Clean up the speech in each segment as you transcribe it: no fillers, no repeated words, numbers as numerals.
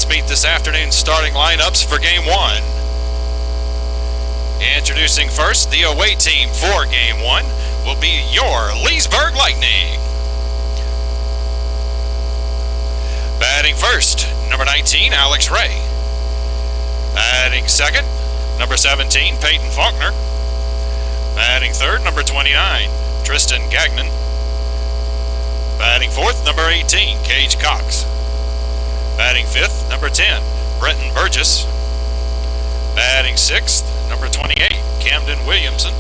Let's meet this afternoon's starting lineups for Game 1. Introducing first, the away team for Game 1 will be your Leesburg Lightning. Batting first, number 19, Alex Ray. Batting second, number 17, Peyton Faulkner. Batting third, number 29, Tristan Gagnon. Batting fourth, number 18, Cage Cox. Batting fifth, number 10, Brenton Burgess. Batting sixth, number 28, Camden Williamson.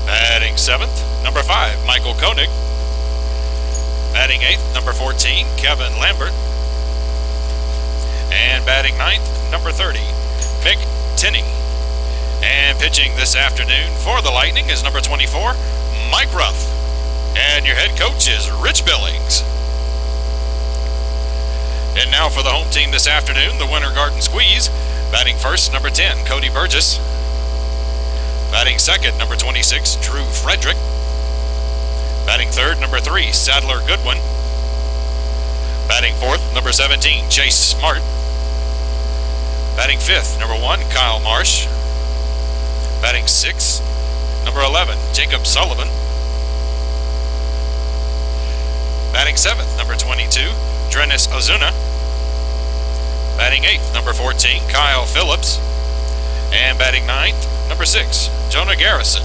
Batting seventh, number 5, Michael Koenig. Batting eighth, number 14, Kevin Lambert. And batting ninth, number 30, Mick Tinney. And pitching this afternoon for the Lightning is number 24, Mike Ruff. And your head coach is Rich Billings. And now for the home team this afternoon, the Winter Garden Squeeze. Batting first, number 10, Cody Burgess. Batting second, number 26, Drew Frederick. Batting third, number 3, Sadler Goodwin. Batting fourth, number 17, Chase Smart. Batting fifth, number 1, Kyle Marsh. Batting sixth, number 11, Jacob Sullivan. Batting seventh, number 22, Drenis Ozuna. Batting eighth, number 14, Kyle Phillips. And batting ninth, number 6, Jonah Garrison.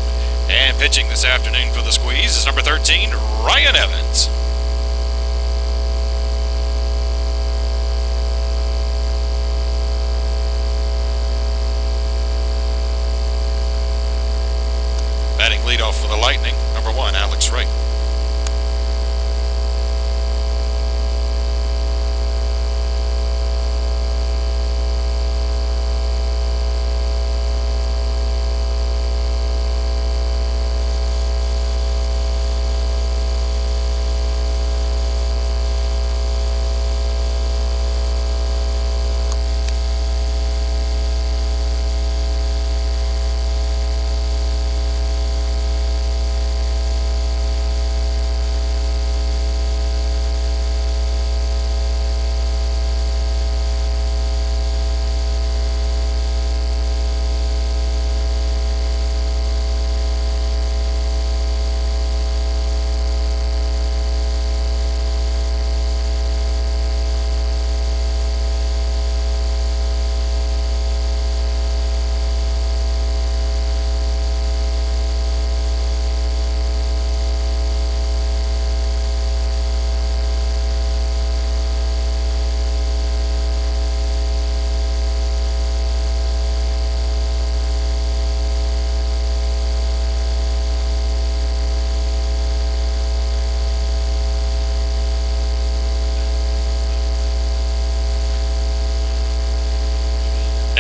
And pitching this afternoon for the Squeeze is number 13, Ryan Evans. Batting leadoff for the Lightning, number 1, Alex Ray.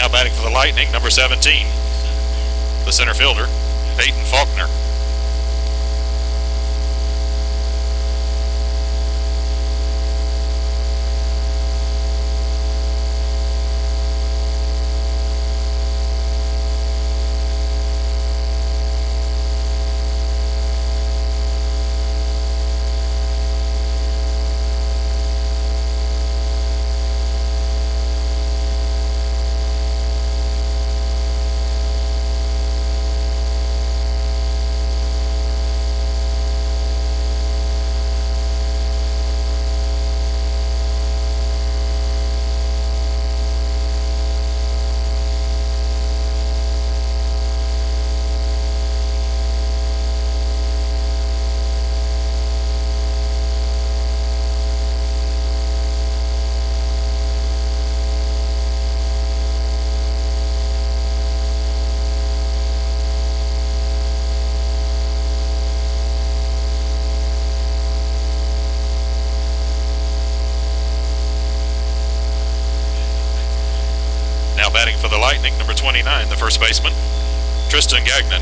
Now batting for the Lightning, number 17, the center fielder, Peyton Faulkner. Now batting for the Lightning, number 29, the first baseman, Tristan Gagnon.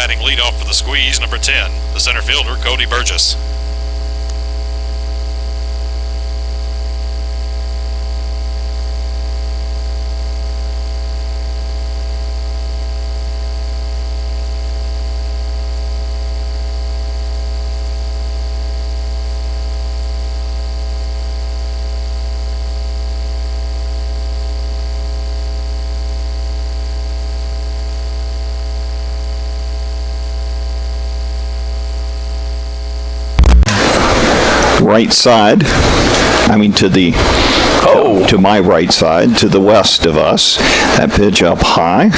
Batting leadoff for the Squeeze, number 10, the center fielder, Cody Burgess. Right side, to my right side, to the west of us. That pitch up high,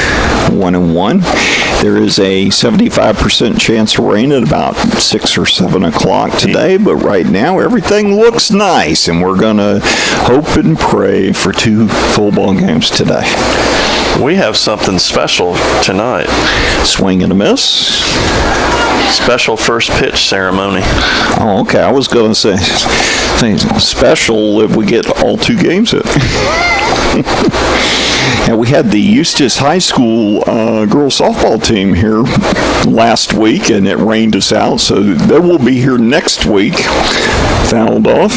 1-1. There is a 75% chance of rain at about 6 or 7 o'clock today, but right now everything looks nice, and we're going to hope and pray for 2 full ball games today. We have something special tonight. Swing and a miss. Special first pitch ceremony. Oh, okay. I was going to say special if we get all 2 games in. And we had the Eustis High School girls softball team here last week, and it rained us out, so they will be here next week. Fouled off.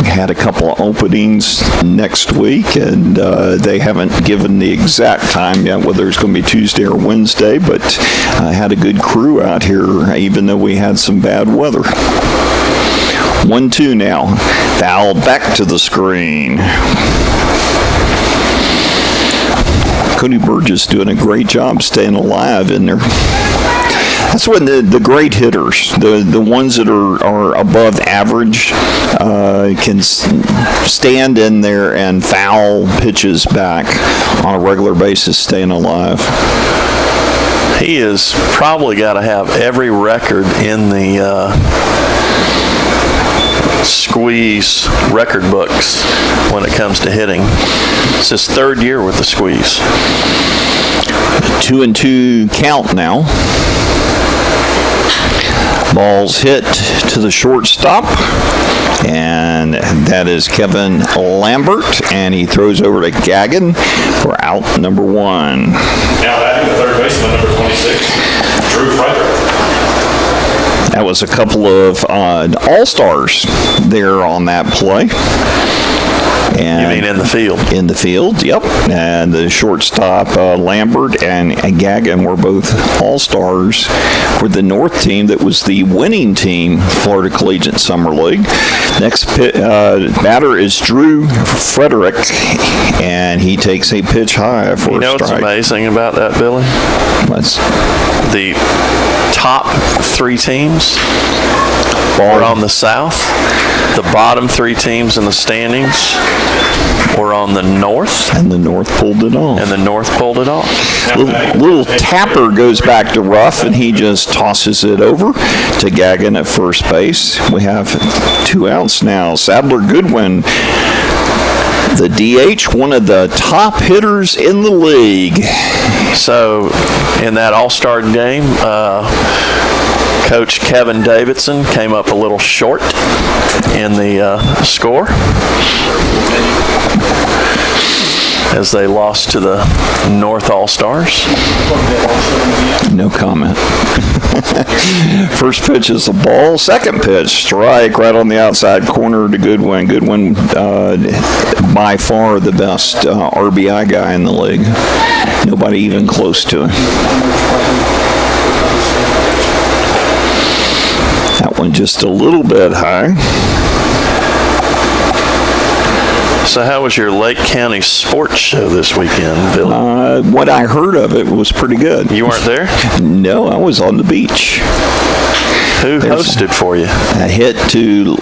Had a couple of openings next week, and they haven't given the exact time yet, whether it's going to be Tuesday or Wednesday, but I had a good crew out here, even though we had some bad weather. 1-2 now. Foul back to the screen. Cody Burgess doing a great job staying alive in there. That's when the great hitters, the ones that are above average, can stand in there and foul pitches back on a regular basis, staying alive. He has probably got to have every record in the Squeeze record books when it comes to hitting. It's his 3rd year with the Squeeze. 2-2 count now. Ball's hit to the shortstop, and that is Kevin Lambert, and he throws over to Gagnon for out number 1. Now batting the third baseman, number 26, Drew Frederick. That was a couple of all-stars there on that play. And you mean in the field? In the field, yep. And the shortstop, Lambert and Gagnon, were both all-stars for the North team that was the winning team, Florida Collegiate Summer League. Next batter is Drew Frederick, and he takes a pitch high for a strike. You know what's amazing about that, Billy? What's the top 3 teams are on the south. The bottom 3 teams in the standings were on the north. And the north pulled it off. Little tapper goes back to Ruff, and he just tosses it over to Gagnon at first base. We have 2 outs now. Sadler Goodwin, the DH, one of the top hitters in the league. So, in that all-star game, Coach Kevin Davidson came up a little short in the score as they lost to the North All-Stars. No comment. First pitch is a ball. Second pitch, strike right on the outside corner to Goodwin. Goodwin, by far the best RBI guy in the league. Nobody even close to him. That one just a little bit high. So how was your Lake County sports show this weekend, Billy? What I heard of it was pretty good. You weren't there? No, I was on the beach. Who hosted for you? A hit to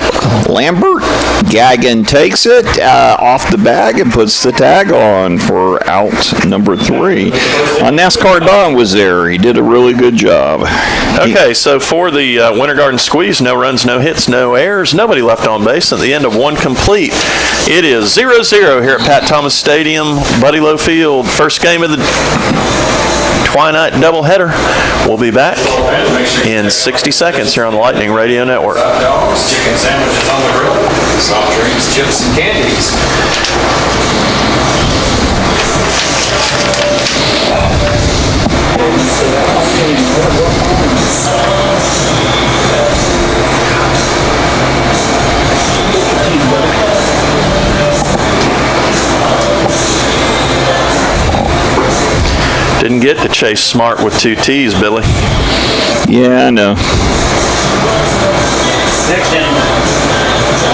Lambert. Gagnon takes it off the bag and puts the tag on for out number 3. NASCAR Don was there. He did a really good job. Okay, so for the Winter Garden Squeeze, no runs, no hits, no errors, nobody left on base at the end of 1 complete. It is 0-0 here at Pat Thomas Stadium, Buddy Lowe Field. First game of the Twilight doubleheader. We'll be back in 60 seconds here on the Lightning Radio Network. Hot dogs, chicken sandwiches on the grill, soft drinks, chips, and candies. Didn't get to chase smart with 2 T's, Billy. Yeah, I know. Next inning.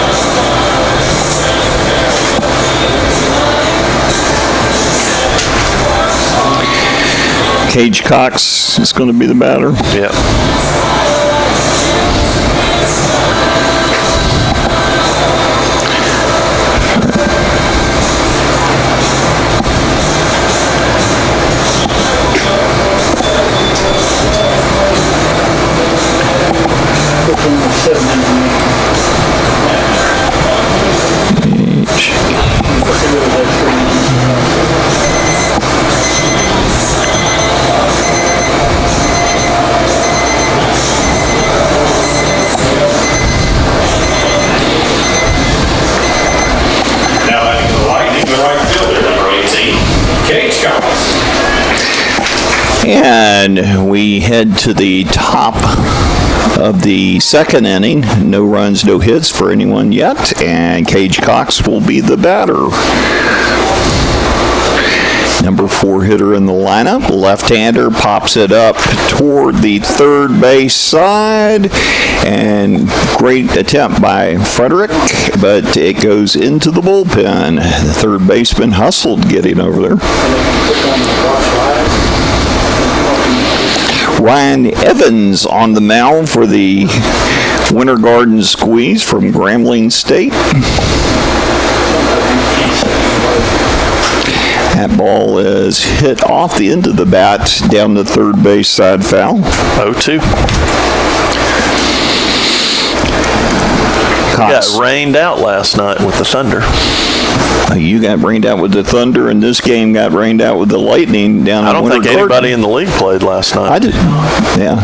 Cage Cox is going to be the batter. Yep. Now batting the Lightning, the right fielder, number 18, Cage Cox. And we head to the top of the second inning. No runs, no hits for anyone yet. And Cage Cox will be the batter. Number 4 hitter in the lineup. Left-hander pops it up toward the third base side. And great attempt by Frederick, but it goes into the bullpen. The third baseman hustled getting over there. Ryan Evans on the mound for the Winter Garden Squeeze from Grambling State. That ball is hit off the end of the bat down the third base side foul. 0-2. Cox. Got rained out last night with the Thunder. You got rained out with the Thunder, and this game got rained out with the Lightning down I in don't Winter think Garden. anybody in the league played last night. I did. Yeah.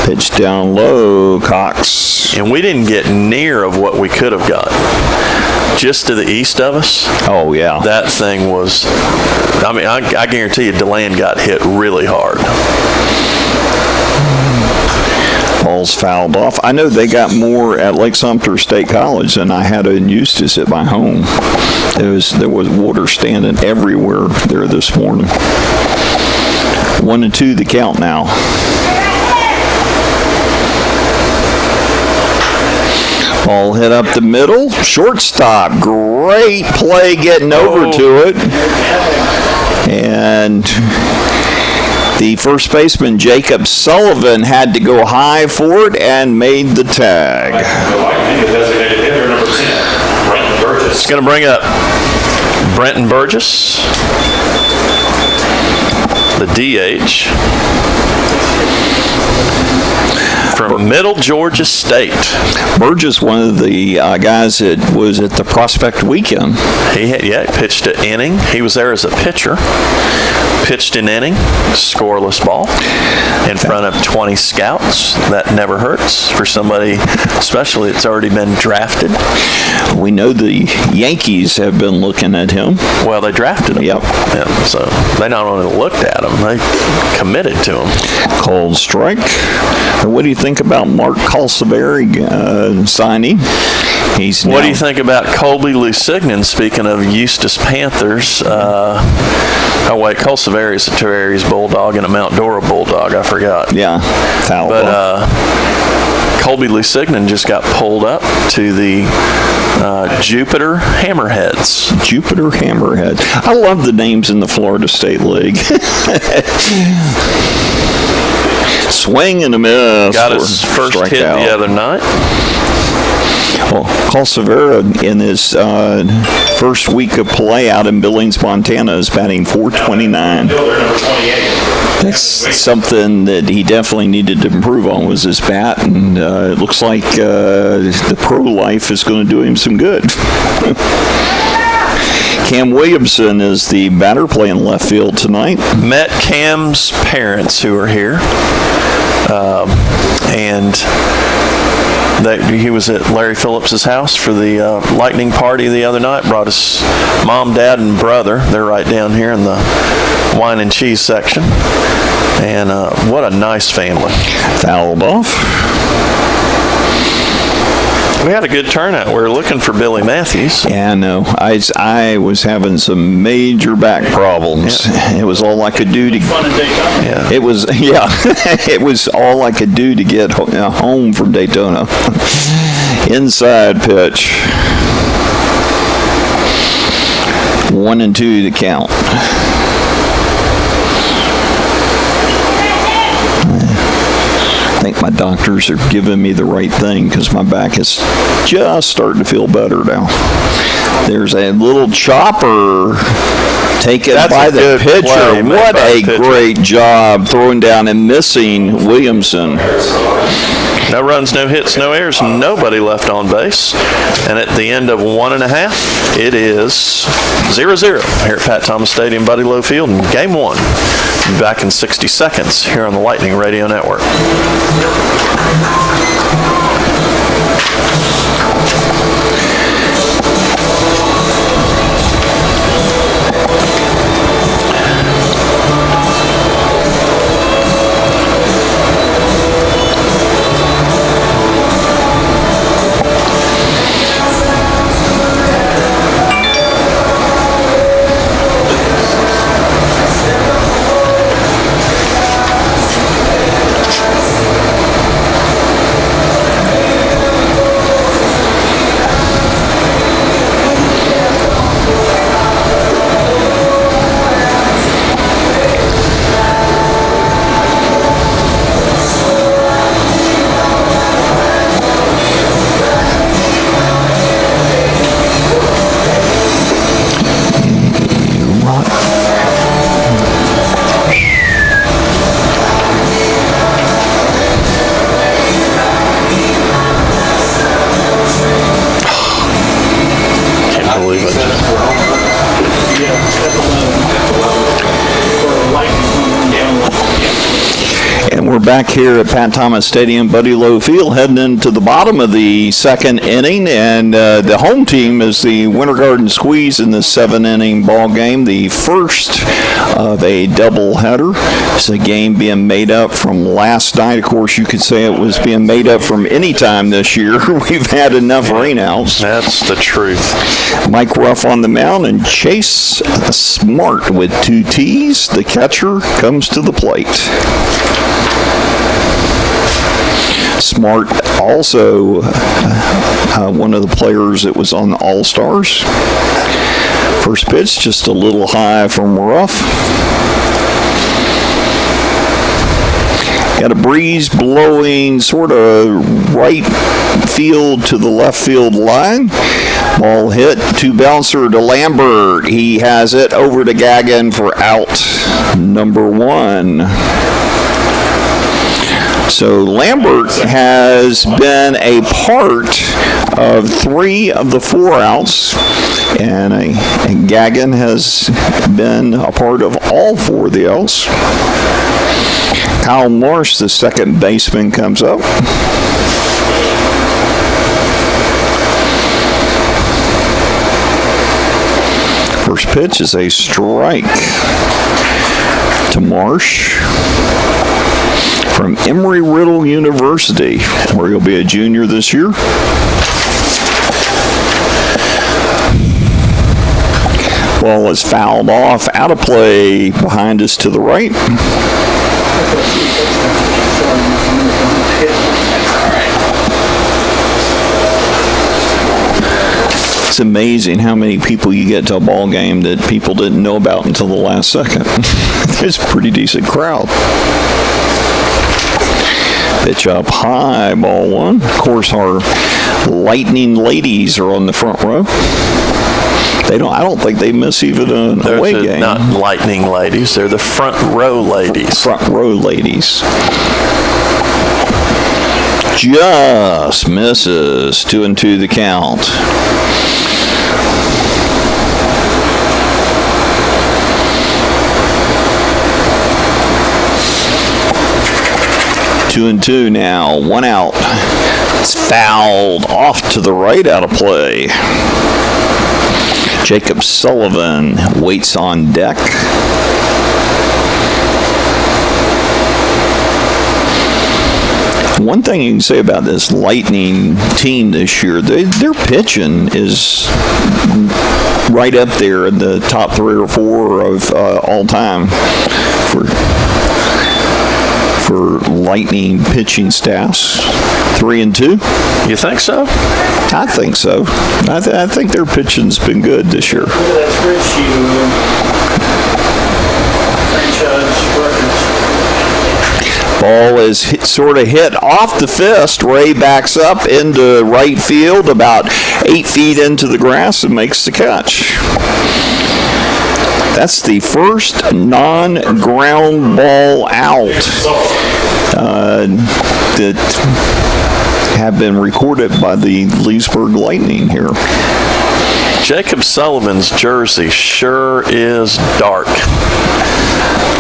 Pitch down low, Cox. And we didn't get near of what we could have got. Just to the east of us, Oh, yeah. that thing was, I mean, I guarantee you DeLand got hit really hard. Ball's fouled off. I know they got more at Lake Sumter State College than I had in Eustis at my home. There was water standing everywhere there this morning. 1-2 the count now. Ball hit up the middle. Shortstop. Great play getting over to it. And the first baseman, Jacob Sullivan, had to go high for it and made the tag. The Lightning, the designated hitter, number 10, Brenton Burgess. It's going to bring up Brenton Burgess, the DH, from Middle Georgia State. Burgess, one of the guys that was at the Prospect Weekend. He pitched an inning. He was there as a pitcher. Pitched an inning, scoreless ball, in front of 20 scouts. That never hurts for somebody, especially that's already been drafted. We know the Yankees have been looking at him. Well, they drafted him. Yep. Yeah, so they not only looked at him, they committed to him. Called strike. And what do you think about Mark Calcivari signing? He's What now- do you think about Colby Lusignan, speaking of Eustis Panthers? Calcivari's a Terry's Bulldog and a Mount Dora Bulldog. I forgot. Yeah, foul But ball. Colby Lusignan just got pulled up to the Jupiter Hammerheads. Jupiter Hammerhead. I love the names in the Florida State League. Swing and a miss. Got for his first hit strikeout. the other night. Well, Calcivera in his first week of play out in Billings, Montana, is batting .429. Fielder, number 28. That's something that he definitely needed to improve on, was his bat, and it looks like the pro life is going to do him some good. Cam Williamson is the batter playing left field tonight. Met Cam's parents who are here. And He was at Larry Phillips's house for the lightning party the other night. Brought his mom, dad, and brother. They're right down here in the wine and cheese section. And what a nice family. Fouled off. We had a good turnout. We were looking for Billy Matthews. Yeah, no. I was having some major back problems. Yeah. It was all I could do to. Yeah. It was it was all I could do to get home from Daytona. Inside pitch. 1-2 the count. I think my doctors are giving me the right thing because my back is just starting to feel better now. There's a little chopper taken by the pitcher. What a great job throwing down and missing Williamson. No runs, no hits, no errors, nobody left on base. And at the end of 1.5, it is 0-0 here at Pat Thomas Stadium, Buddy Lowe Field, in Game 1. Back in 60 seconds here on the Lightning Radio Network. Back here at Pat Thomas Stadium, Buddy Lowe Field, heading into the bottom of the second inning, and the home team is the Winter Garden Squeeze in the 7-inning ball game, the first of a doubleheader. It's a game being made up from last night. Of course, you could say it was being made up from any time this year. We've had enough rainouts. That's the truth. Mike Ruff on the mound, and Chase Smart with 2 T's. The catcher comes to the plate. Smart also one of the players that was on the All-Stars. First pitch just a little high from Ruff. Got a breeze blowing sort of right field to the left field line. Ball hit to bouncer to Lambert. He has it over to Gagnon for out number 1. So Lambert has been a part of 3 of the 4 outs, and Gagnon has been a part of all 4 of the outs. Kyle Morse, the second baseman, comes up. First pitch is a strike to Marsh from Embry-Riddle University, where he'll be a junior this year. Ball is fouled off, out of play, behind us to the right. It's amazing how many people you get to a ball game that people didn't know about until the last second. There's a pretty decent crowd. Pitch up high, ball 1. Of course, our Lightning ladies are on the front row. I don't think they miss even an away game. Not Lightning ladies. They're the front row ladies. Front row ladies. Just misses. 2-2 the count. Two and two now, 1 out. It's fouled off to the right, out of play. Jacob Sullivan waits on deck. One thing you can say about this Lightning team this year, their pitching is right up there in the top 3 or 4 of all time for Lightning pitching staffs. 3 and 2. You think so? I think so. I think their pitching's been good this year. Look at that spreadsheet. Franchise records. Ball is sort of hit off the fist. Ray backs up into right field about 8 feet into the grass and makes the catch. That's the first non-ground ball out that have been recorded by the Leesburg Lightning here. Jacob Sullivan's jersey sure is dark,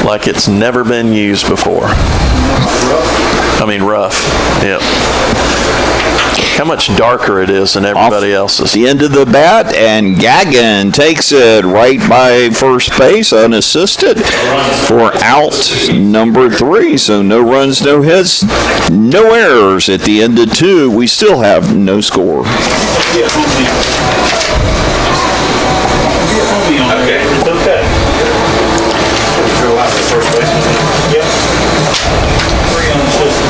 like it's never been used before. I mean, rough. Yep. How much darker it is than everybody else's. The end of the bat, and Gagnon takes it right by first base, unassisted, for out number 3. So no runs, no hits, no errors at the end of 2. We still have no score. Okay. It's okay. Throw out the first baseman. Yep. 3 on the system.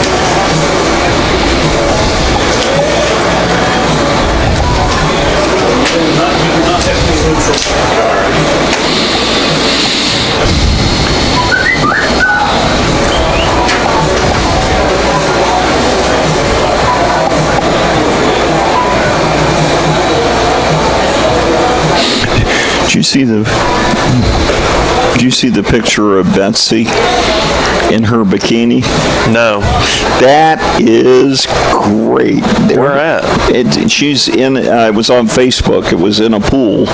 You do not have to be neutral. Did you see the picture of Betsy in her bikini? No. That is great. Where at? She's in. It was on Facebook. It was in a pool,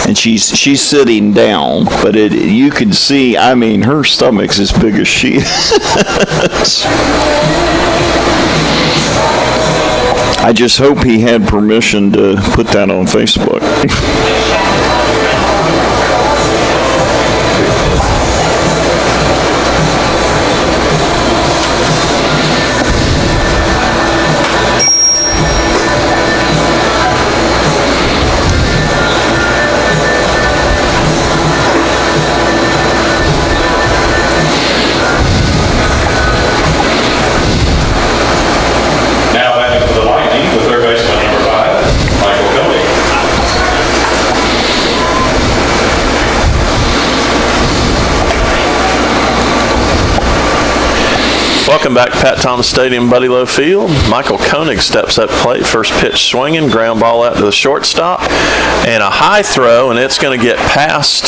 and she's sitting down. But you can see. I mean, her stomach's as big as she is. I just hope he had permission to put that on Facebook. Welcome back to Pat Thomas Stadium, Buddy Lowe Field. Michael Koenig steps up plate. First pitch swinging, ground ball out to the shortstop, and a high throw, and it's going to get past.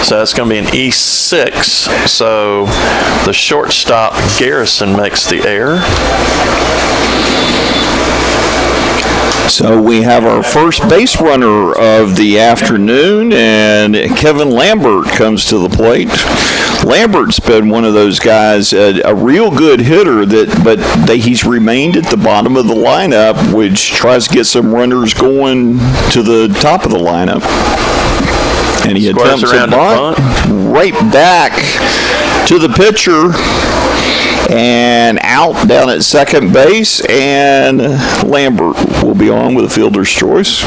So that's going to be an E6. So the shortstop, Garrison, makes the error. So we have our first base runner of the afternoon, and Kevin Lambert comes to the plate. Lambert's been one of those guys, a real good hitter, he's remained at the bottom of the lineup, which tries to get some runners going to the top of the lineup. And he attempts a bunt right back to the pitcher. And out down at second base, and Lambert will be on with a fielder's choice.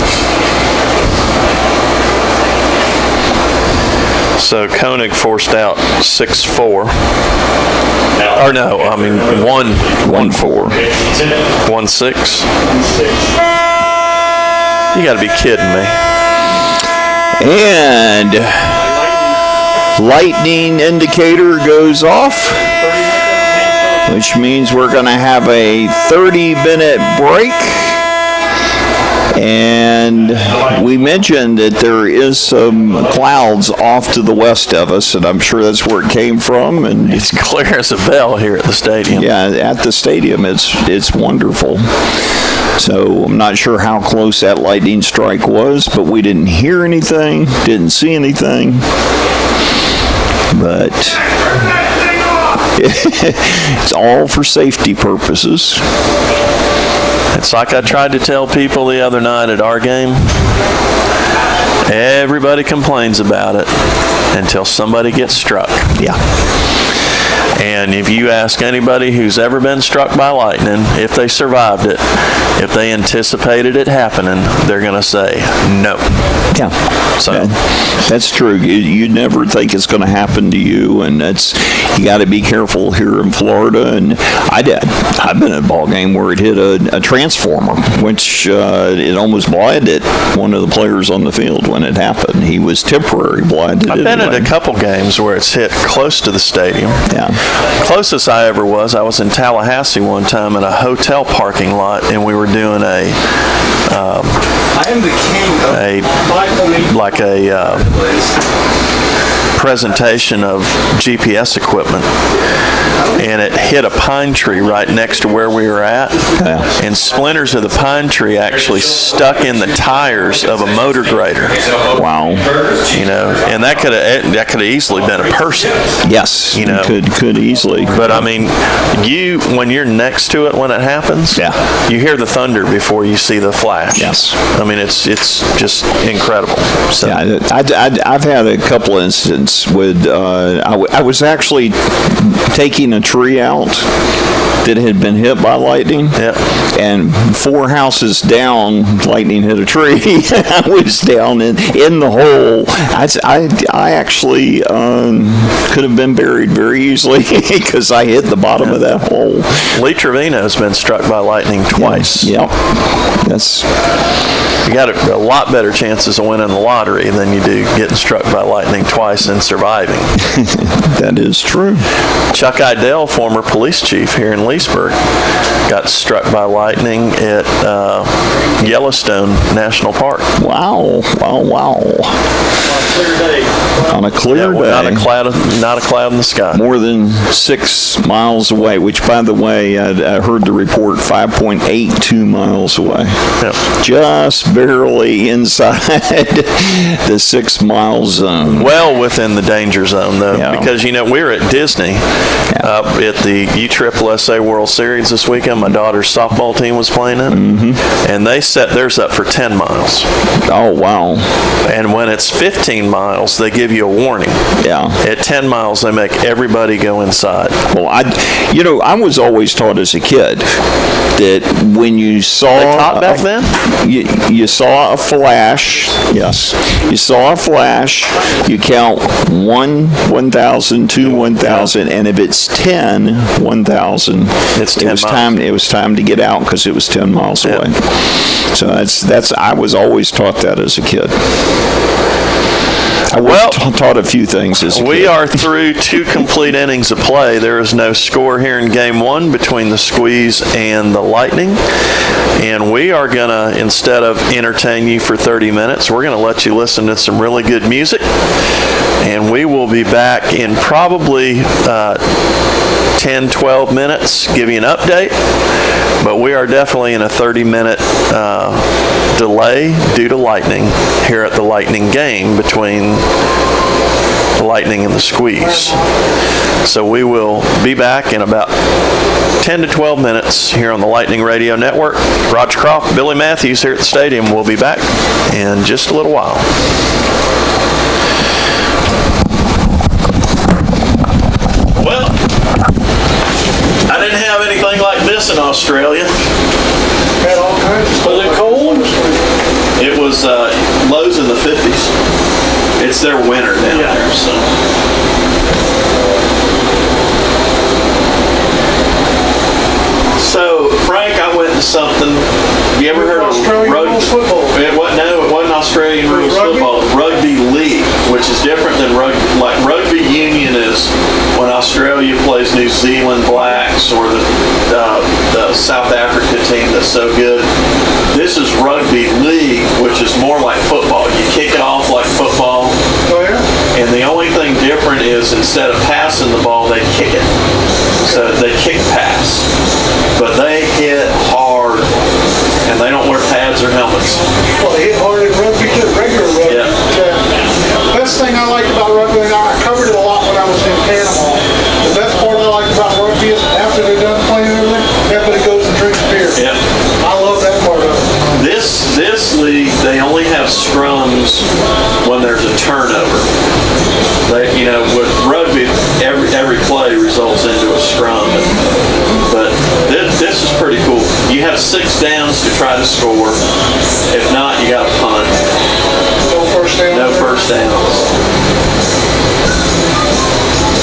So Koenig forced out 6-4. Or no, I mean 1-4. 1-6. You got to be kidding me. And lightning indicator goes off, which means we're going to have a 30-minute break. And we mentioned that there is some clouds off to the west of us, and I'm sure that's where it came from. And it's clear as a bell here at the stadium. Yeah, at the stadium, it's wonderful. So I'm not sure how close that lightning strike was, but we didn't hear anything, didn't see anything. But It's all for safety purposes. It's like I tried to tell people the other night at our game. Everybody complains about it until somebody gets struck. Yeah. And if you ask anybody who's ever been struck by lightning, if they survived it, if they anticipated it happening, they're going to say no. Yeah. So that's true. You never think it's going to happen to you, and you got to be careful here in Florida. And I've been at a ball game where it hit a transformer, which it almost blinded one of the players on the field when it happened. He was temporary blinded. I've been at a couple games where it's hit close to the stadium. Yeah. Closest I ever was, I was in Tallahassee one time in a hotel parking lot, and we were doing a presentation of GPS equipment, and it hit a pine tree right next to where we were at, and splinters of the pine tree actually stuck in the tires of a motor grader. Wow. You know, and that could have easily been a person. Yes. You know, could easily. But I mean, when you're next to it when it happens, you hear the thunder before you see the flash. Yes. I mean, it's just incredible. So. Yeah, I've had a couple incidents with I was actually taking a tree out that had been hit by lightning. Yeah. And 4 houses down, lightning hit a tree. I was down in the hole. I actually could have been buried very easily because I hit the bottom of that hole. Lee Trevino's been struck by lightning twice. Yeah. That's. You got a lot better chances of winning the lottery than you do getting struck by lightning twice and surviving. That is true. Chuck Idell, former police chief here in Leesburg, got struck by lightning at Yellowstone National Park. Wow. On a clear day. Not a cloud in the sky. More than 6 miles away, which, by the way, I heard the report 5.82 miles away. Yep. Just barely inside the 6 mile zone. Well within the danger zone, though, because, you know, we were at Disney at the USSSA World Series this weekend. My daughter's softball team was playing it, and they set theirs up for 10 miles. Oh, wow. And when it's 15 miles, they give you a warning. Yeah. At 10 miles, they make everybody go inside. Well, I was always taught as a kid that when you saw... They taught back then? You saw a flash. Yes. You saw a flash. You count 1,000, 2, 1,000, and if it's 10, 1,000, it was time to get out because it was 10 miles away. So I was always taught that as a kid. I taught a few things as a kid. We are through 2 complete innings of play. There is no score here in Game 1 between the Squeeze and the Lightning. And we are going to, instead of entertain you for 30 minutes, we're going to let you listen to some really good music. And we will be back in probably 10, 12 minutes, give you an update. But we are definitely in a 30-minute delay due to lightning here at the Lightning game between the Lightning and the Squeeze. So we will be back in about 10 to 12 minutes here on the Lightning Radio Network. Roger Croft, Billy Matthews here at the stadium. We'll be back in just a little while. Well, I didn't have anything like this in Australia. Had all kinds of stuff. Was it cold? It was lows in the 50s. It's their winter down there, so. So, Frank, I went to something. You ever heard of Australian rules football? It wasn't Australian rules football. Rugby league, which is different than rugby. Like rugby union is when Australia plays New Zealand Blacks or the South Africa team that's so good. This is rugby league, which is more like football. You kick it off like football. Oh, yeah? And the only thing different is instead of passing the ball, they kick it. So they kick pass. But they hit hard, and they don't wear pads or helmets. Well, they hit hard in rugby too, regular rugby. Yeah. Best thing I liked about rugby, and I covered it a lot when I was in Panama, the best part I games when there's a turnover. With rugby, every play results into a scrum, but this is pretty cool. You have 6 downs to try to score. If not, you got to punt. No first down. No first downs.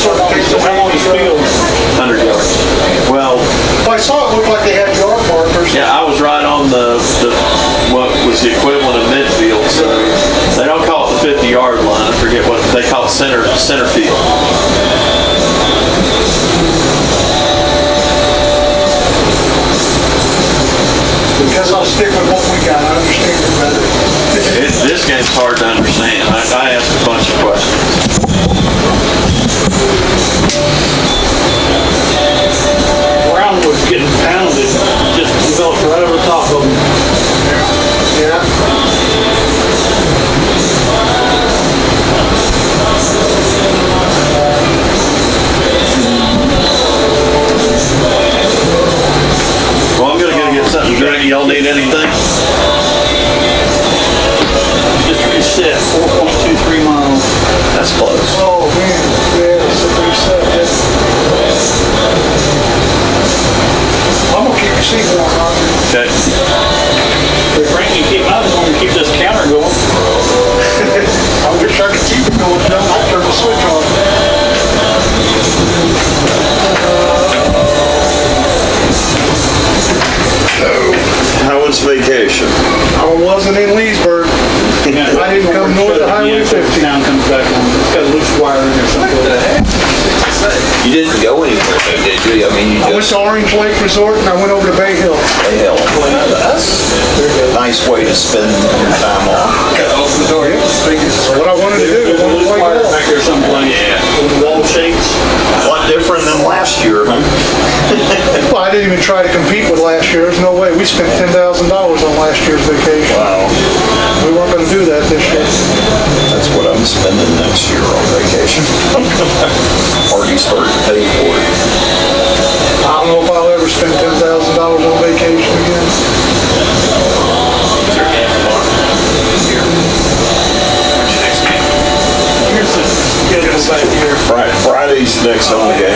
Sort of takes the how long field. 100 yards. Well, I saw it looked like they had yard markers. yeah, I was right on the what was the equivalent of midfield. So they don't call it the 50-yard line. I forget what they call it, center field. Because I'll stick with what we got. I understand it better. This game's hard to understand. I asked a bunch of questions. Brown was getting pounded, just developed right over top of him. Yeah. Well, I'm gonna go get something to drink. Y'all need anything? Just reset, 4.23 miles. That's close. Oh, man. Yeah, that's what they said. I'm going to keep your seat warm, Roger. Okay. Frank, you keep, I was going to keep this counter going. I wish I could keep it going down. I'd turn the switch on. How was vacation? I wasn't in Leesburg. I didn't come north of Highway 50. Now comes back on. It's got a loose wire in there somewhere. You didn't go anywhere though, did you? I mean, you I went just... to Orange Lake Resort and I went over to Bay Hill. Hell, nice way to spend your time off. What I wanted to do, I wanted to Loose play wire golf. back there someplace. Yeah. With the wall shakes. A lot different than last year, huh? Well, I didn't even try to compete with last year. There's no way. We spent $10,000 on last year's vacation. Wow. We weren't going to do that this year. That's what I'm spending next year on vacation. Already started to pay for it. I don't know if I'll ever spend $10,000 on vacation again. Is there a game tomorrow? Here. When's your next game? Here's the schedule back here. Friday's the next home game.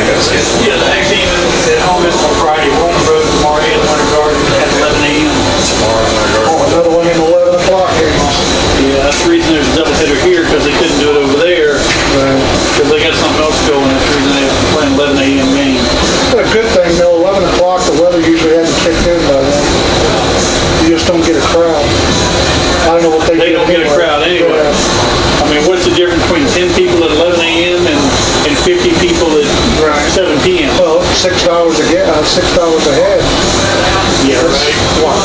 Yeah, the next game is at home is on Friday. We're on the road tomorrow at Winter Garden at 11 a.m. Tomorrow, Oh, another one in 11 o'clock games. Yeah, that's the reason there's a doubleheader here, because they couldn't do it over there, because they got something else going. That's the reason they have to play an 11 a.m. game. A good thing though, 11 o'clock, the weather usually hasn't kicked in by then. You just don't get a crowd. I don't know what they do. They don't get a crowd anyway. Yeah. I mean, what's the difference between 10 people at 11 a.m. and 50 people at Right. 7 p.m.? Well, $6 ahead. Yeah, right. What?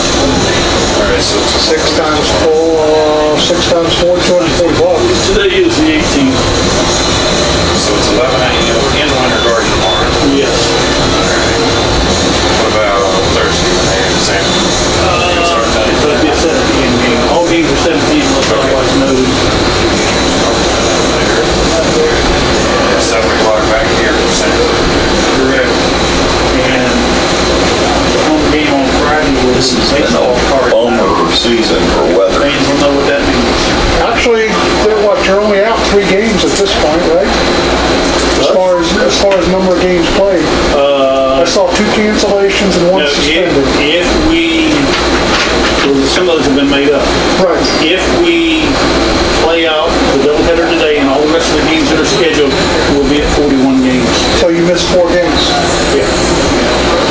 Alright, so it's 6 times 4, $240. Today is the 18th. So it's 11 a.m. in Winter Garden tomorrow. Yes. What about Thursday when they have the same? Start time? So it'd be a 7 p.m. game. All games are 7 p.m. unless otherwise noted. 7 o'clock back here for Saturday. Correct. And the home game on Friday was baseball card. Bummer season for weather. Fans will know what that means. Actually, you're only out 3 games at this point, right? As far as number of games played. I saw 2 cancellations and 1 No, suspended. if we, some of those have been made up. Right. If we play out the doubleheader today and all the rest of the games that are scheduled, we'll be at 41 games. So you missed 4 games. Yeah.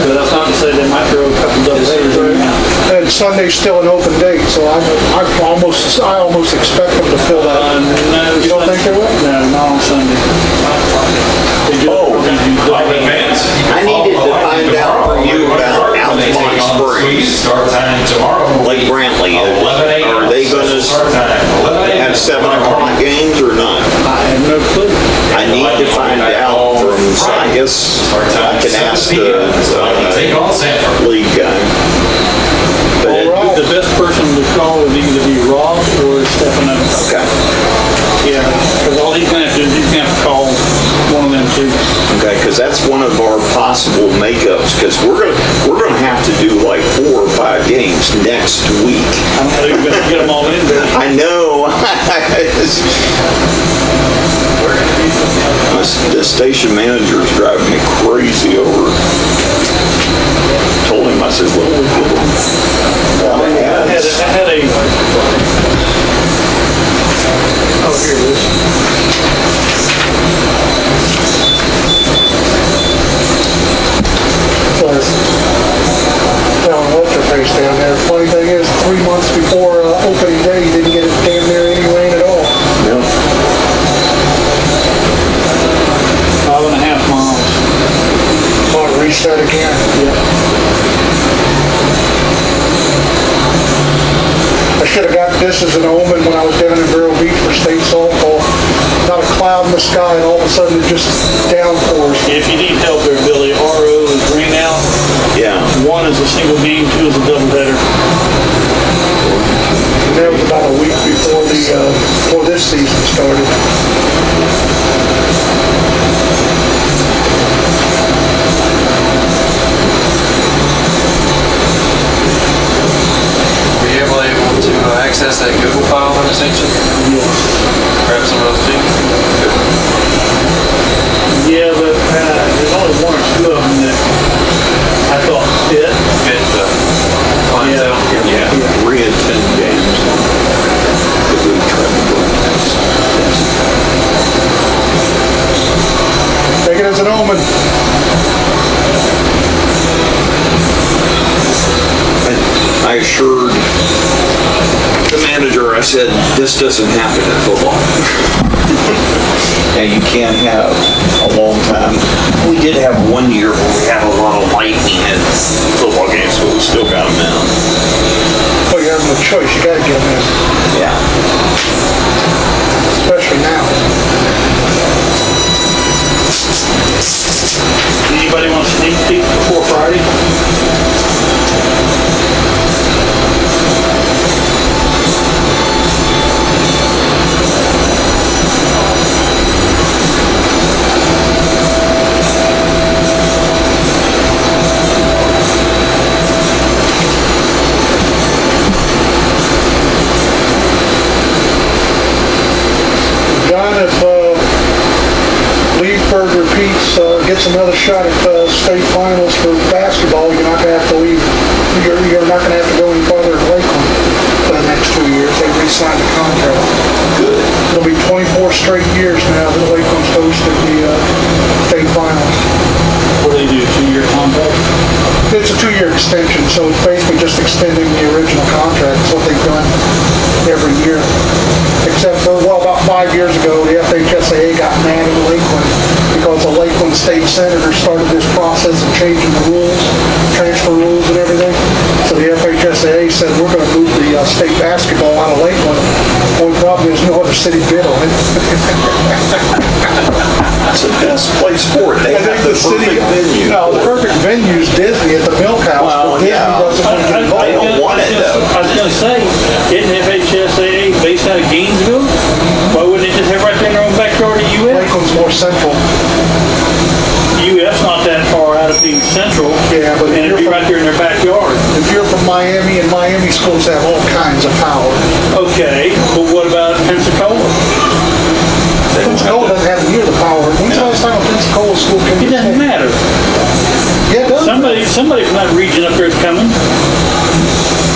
But that's not to say they might throw a couple doubleheaders in now. And Sunday's still an open date, so I almost expect them to fill that. No. You don't think they will? No, not on Sunday. They do, Oh. we're gonna do doubleheaders. I needed to find out from you about Altamont Springs, Start time tomorrow. Lake Brantley. 11 a.m. Are they going to Start time. 11 a.m. have 7 o'clock games or not? I have no clue. I need to find out from, so I guess I can ask the Take on Sanford. league guy. But All right. The best person to call would either be Ross or Stefano. okay, Yeah, because all he's gonna have to do is he's gonna have to call one of them two. okay, because that's one of our possible makeups. Because we're gonna have to do like 4 or 5 games next week. I don't know if you're gonna get them all in there. I know. The station manager is driving me crazy over. Told him, I said, well, we did I had a. Oh, here it is. Was down what's her face down there. Funny thing is, 3 months before opening day, you didn't get it damn near any rain at all. 5.5 miles. So it reset again. I should have got this as an omen when I was down in Vero Beach for state softball. Not a cloud in the sky, and all of a sudden it just downpours. If you need help there, Billy, RO is green out. Yeah. 1 is a single game, 2 is a doubleheader. And that was about a week before this season started. Were you able to access that Google file that I sent you? Yes. Grab some of those too? Yeah, but there's only 1 or 2 of them that I thought fit. Fit the clientele? Yeah. 3 and 10 games. That we tried to go past. Take it as an omen. I assured the manager, I said, this doesn't happen in football. And you can't have a long time. We did have 1 year where we had a lot of lightning in football games, but we still got them in. Oh, you have no choice. You got to get them in. Yeah. Especially now. Anybody want to sneak peek before Friday? John, if Leesburg repeats, gets another shot at state finals for basketball, you're not going to have to leave. You're not going to have to go any farther in Lakeland for the next 2 years. They re-signed the contract. Good. It'll be 24 straight years now that Lakeland's hosted the state finals. What do they do, 2-year contract? It's a 2-year extension, so it's basically just extending the original contract. It's what they've done every year. Except for, well, about 5 years ago, the FHSAA got mad at Lakeland because the Lakeland state senator started this process of changing the rules, transfer rules and everything. So the FHSAA said, we're going to move the state basketball out of Lakeland. Only problem is no other city bid on it. It's the best place for it. They I have think the perfect venue. No, the perfect venue is Disney at the Milk House. Well, but Disney yeah. doesn't want to get involved. They don't want it, though. I was going to say, isn't FHSAA based out of Gainesville? Why wouldn't it just have right there in their own backyard at UF? Lakeland's more central. UF's not that far out of being central. Yeah, but and it'd be right there in their backyard. If you're from Miami, and Miami schools have all kinds of power. Okay, but what about Pensacola? Pensacola doesn't have near the power. When's the last time a Pensacola school came? It doesn't matter. Yeah, it does. Somebody from that region up there is coming.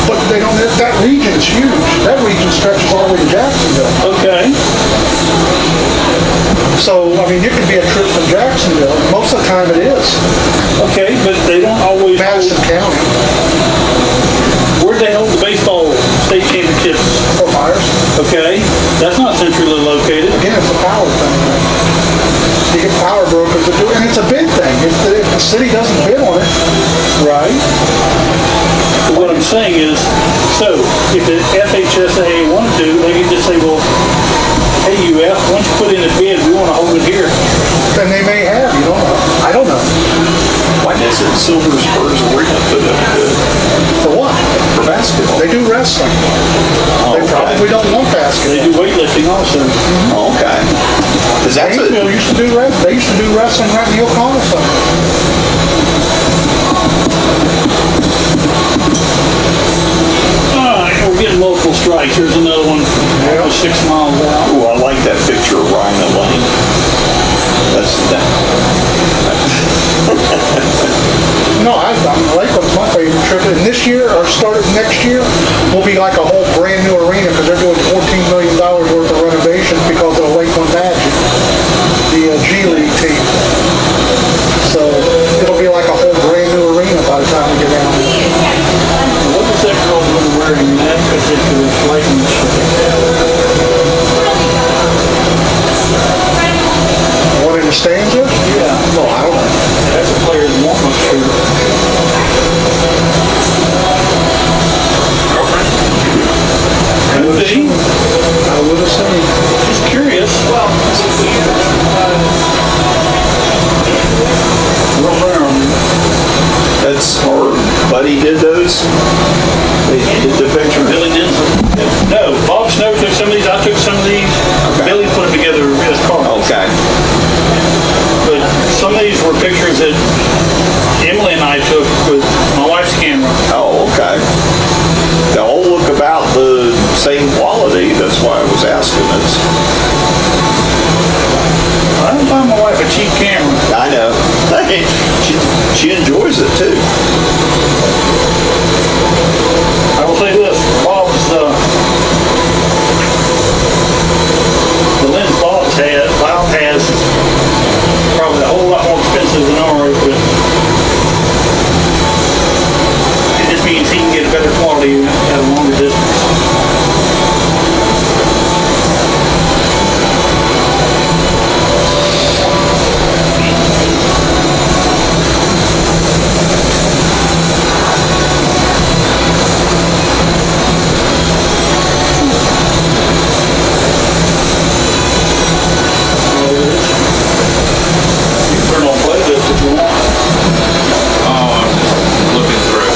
But they don't, that region's huge. That region stretches all the way to Jacksonville. Okay. So, I mean, it could be a trip from Jacksonville. Most of the time it is. Okay, but they don't always. Madison County. Where'd they hold the baseball state championships? Fort Myers. Okay, that's not centrally located. Again, it's a power thing. You get power brokers to do it, and it's a bid thing. If the city doesn't bid on it, Right. But what I'm saying is, so if the FHSAA wanted to, they could just say, well, hey UF, why don't you put in a bid, we want to hold it here. then they may have, you don't know. I don't know. Why doesn't Silver Spurs Arena put up good For what? for basketball? They do wrestling. They okay. probably don't want basketball. They do weightlifting also. Oh, okay. Because that's Gainesville a, used to do they used to do wrestling right in the O'Connell Center. All right, we're getting multiple strikes. Here's another one. Yeah. 6 miles out. Ooh, I like that picture of Ryan and Lane. That's that. No, Lakeland's my favorite trip. And this year, or starting next year, will be like a whole brand new arena because they're doing $14 million worth of renovations because of the Lakeland Magic, the G League team. So it'll be like a whole brand new arena by the time we get down there. What was that girl wearing in that particular Lakeland shirt? One in the stands is? Yeah. No, I don't know. That's a player's warm-up shirt. Girlfriend? Could be. I would have seen. Just curious. Well, That's our buddy did those. They did the picture. Billy did. No, Bob Snow took some of these. I took some of these. Okay. Billy put them together as cards. Okay. But some of these were pictures that Emily and I took with my wife's camera. Oh, okay. They all look about the same quality. That's why I was asking this. I don't buy my wife a cheap camera. I know. She enjoys it too. I will say this, Bob's, the lens Bob has probably a whole lot more expensive than ours, but it just means he can get a better quality at a longer distance. You can turn on playlist if you want. Oh, I'm just looking through.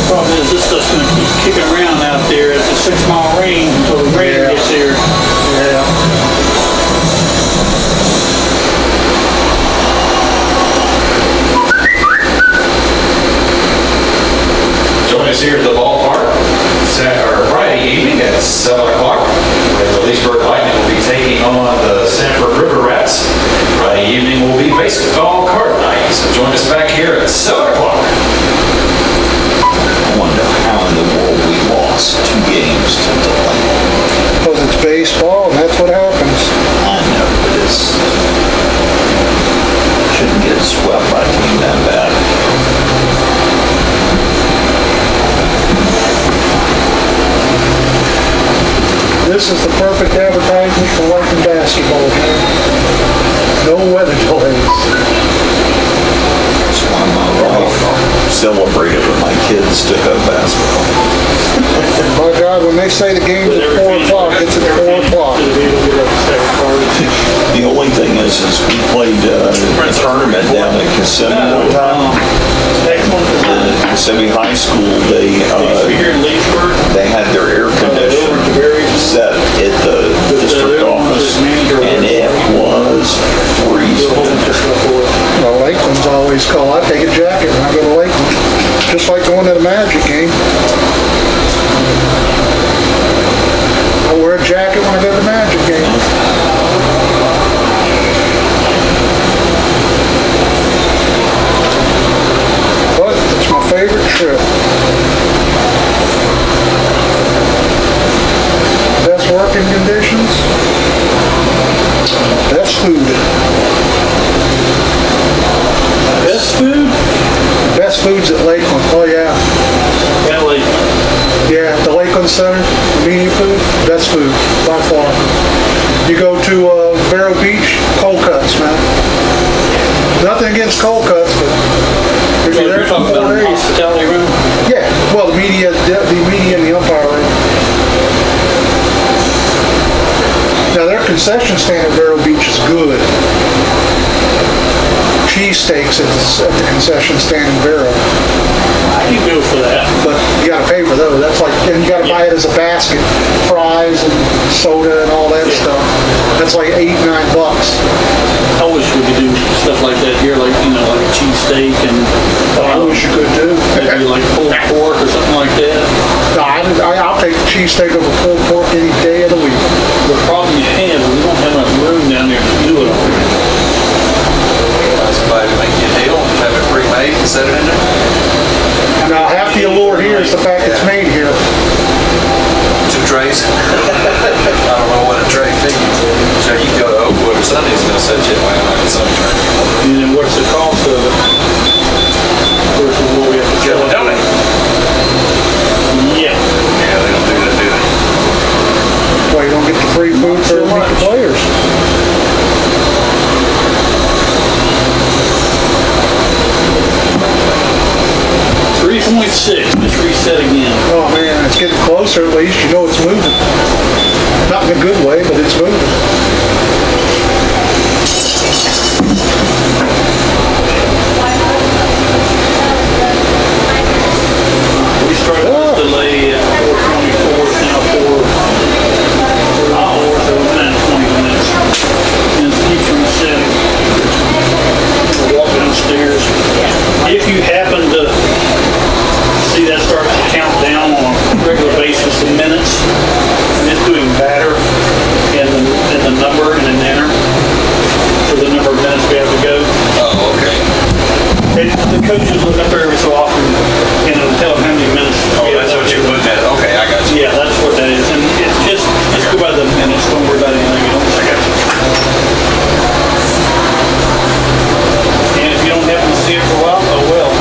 Problem is, this stuff's gonna keep kicking around out there at the 6 mile range until the rain Yeah. gets here. Yeah. Join us here at the ballpark Friday evening at 7 o'clock, where the Leesburg Lightning will be taking on the Sanford River Rats. Friday evening will be baseball card night, so join us back here at 7 o'clock. I wonder how in the world we lost 2 games to delay. Because it's baseball and that's what happens. I know, but it's shouldn't get swept by a team that bad. This is the perfect advertisement for Lakeland basketball. No weather delays. That's why my wife celebrated when my kids took up basketball. My God, when they say the game's at 4 o'clock, it's at 4 o'clock. The only thing is we played a tournament down at Kissimmee one time. At Kissimmee High School, Here in Leesburg. they had their air conditioner set at the district office, and it was freezing. Well, Lakeland's always cold. I take a jacket when I go to Lakeland, just like going to the Magic game. I wear a jacket when I go to the Magic game. But it's my favorite trip. Best working conditions, best food. Best food? Best foods at Lakeland. Oh yeah. At Lakeland. Yeah, the Lakeland Center, media food, best food by far. You go to Vero Beach, cold cuts, man. Nothing against cold cuts, but if you're there You're for talking 4 about the days. hospitality room? Yeah, well, the media and the umpire room. Now their concession stand at Vero Beach is good. cheesesteaks at the concession stand in Vero. I can go for that. But you gotta pay for those. That's like, and you gotta buy it as a basket, fries and soda and all that stuff. That's like $8, $9. I wish we could do stuff like that here, like, you know, like a cheesesteak and, I wish you could do. maybe like pulled pork or something like that. No, I'll take the cheesesteak over pulled pork any day of the week. The problem you have is we don't have enough room down there to do it all. Somebody to make you a deal, have it pre-made and set it in there. Now, half the allure here is the fact it's made here. 2 trays. I don't know what a tray figures. So you can go to Oakwood or Sundays and they'll set you away like a Sunday tray. And then what's the cost of it? Versus what we have to Yeah, well, don't they? Yeah. Yeah, they don't do that, do they? Well, you don't get the free food for the players. .6, let's reset again. Oh man, it's getting closer at least. You know it's moving. Not in a good way, but it's moving. We started with delay at 4:24, it's now 4:04, so we're down 20 minutes. And it keeps resetting. We'll walk downstairs. If you happen to see that starts to count down on a regular basis in minutes, and it's doing better in the number and an enter for the number of minutes we have to go. Oh, okay. And the coaches look up there every so often and it'll tell them how many minutes. Oh, that's what you're putting at. Okay, I got you. Yeah, that's what that is. And it's just go by the minutes. Don't worry about anything else. I got you. And if you don't happen to see it for a while, oh well.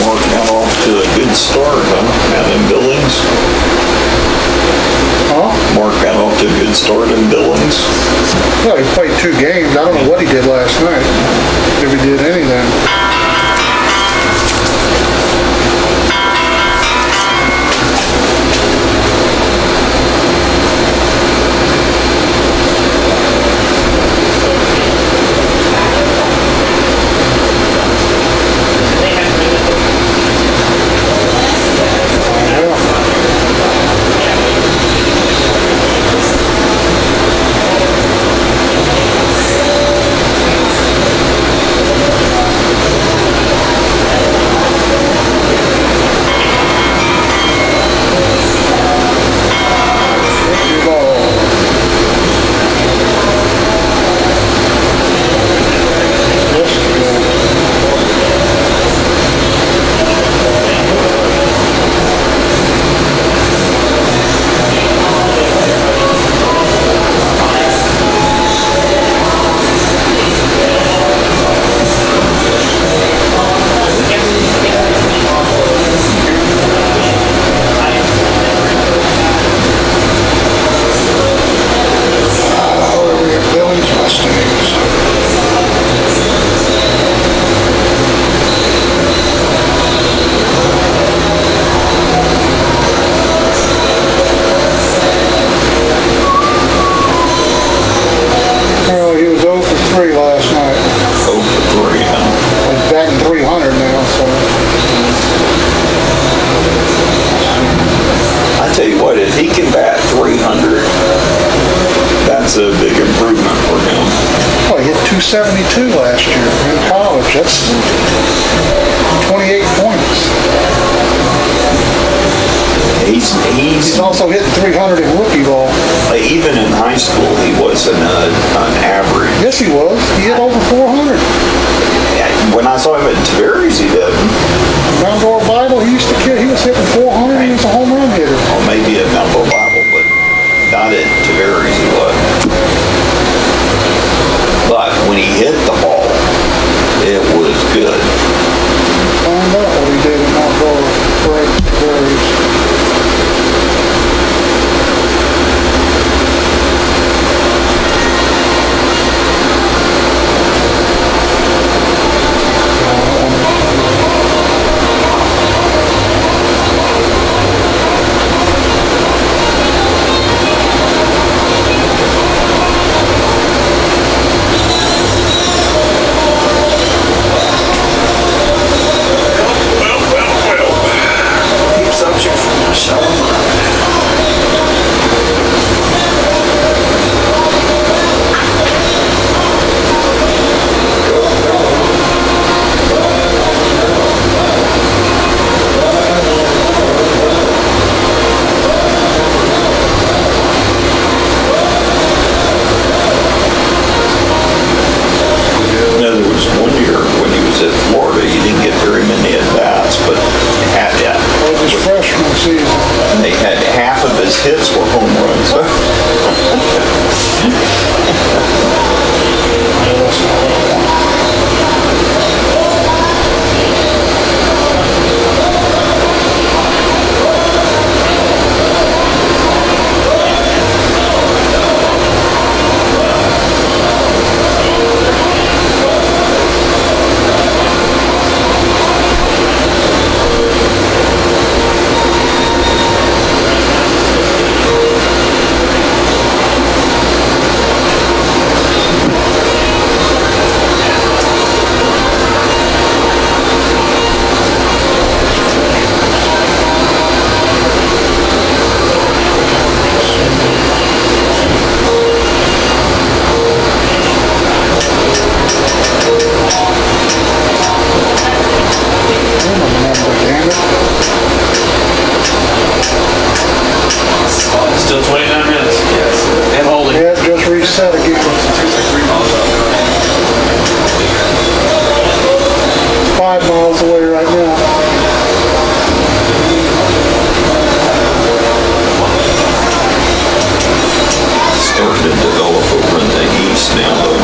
Mark got off to a good start, huh? Out in Billings. Huh? Mark got off to a good start in Billings. Well, he played 2 games. I don't know what he did last night. If he did anything. a big improvement for him. Well, he hit 272 last year in college. That's 28 points. He's also hitting 300 in rookie ball. Even in high school, he wasn't an average. Yes, he was. He hit over 400. When I saw him at Tavares, he did. Round Door Bible, he he used to kid. He was hitting 400. He was a home run hitter. Or maybe a gumbo Bible, but got it to very easy way. But when he hit the ball, it was good. Find out what he did in outdoor breaks. Hits were home runs. Still 29 minutes. Yes. And holding. Yeah, just reset again. 5 miles away right now. Starting to develop over in the east now, though.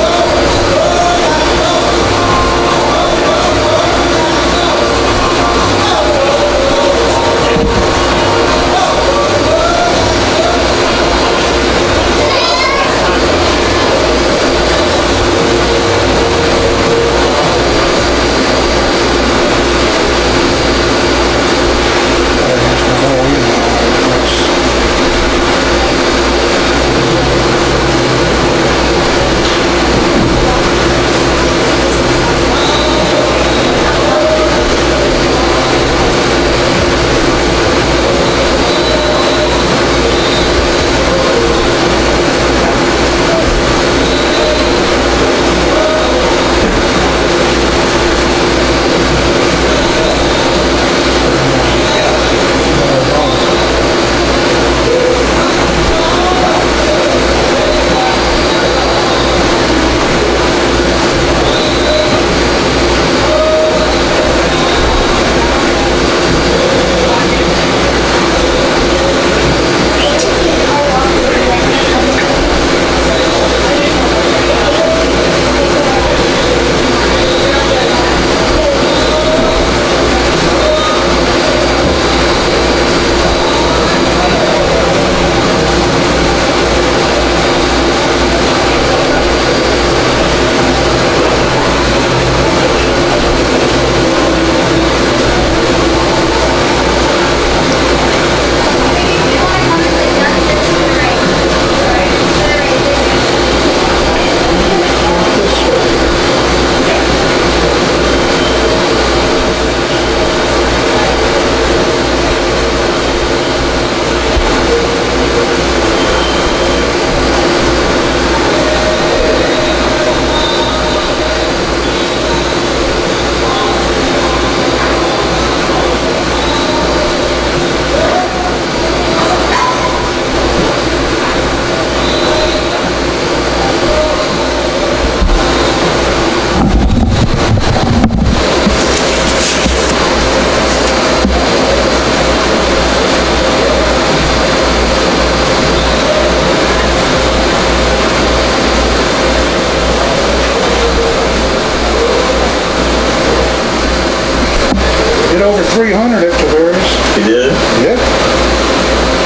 300 at Tavares. He did? Yep,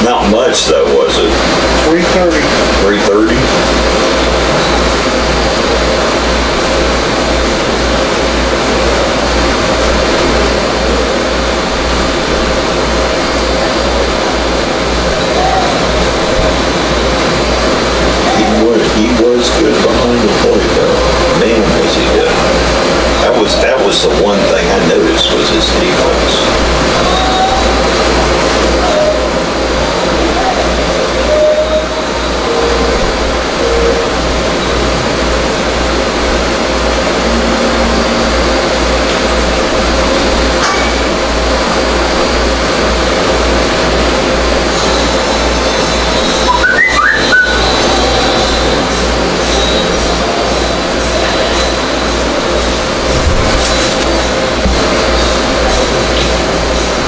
Not much though, was it? 330. 330? He was good behind the plate though. Man, was he good. That was the one thing I noticed was his defense.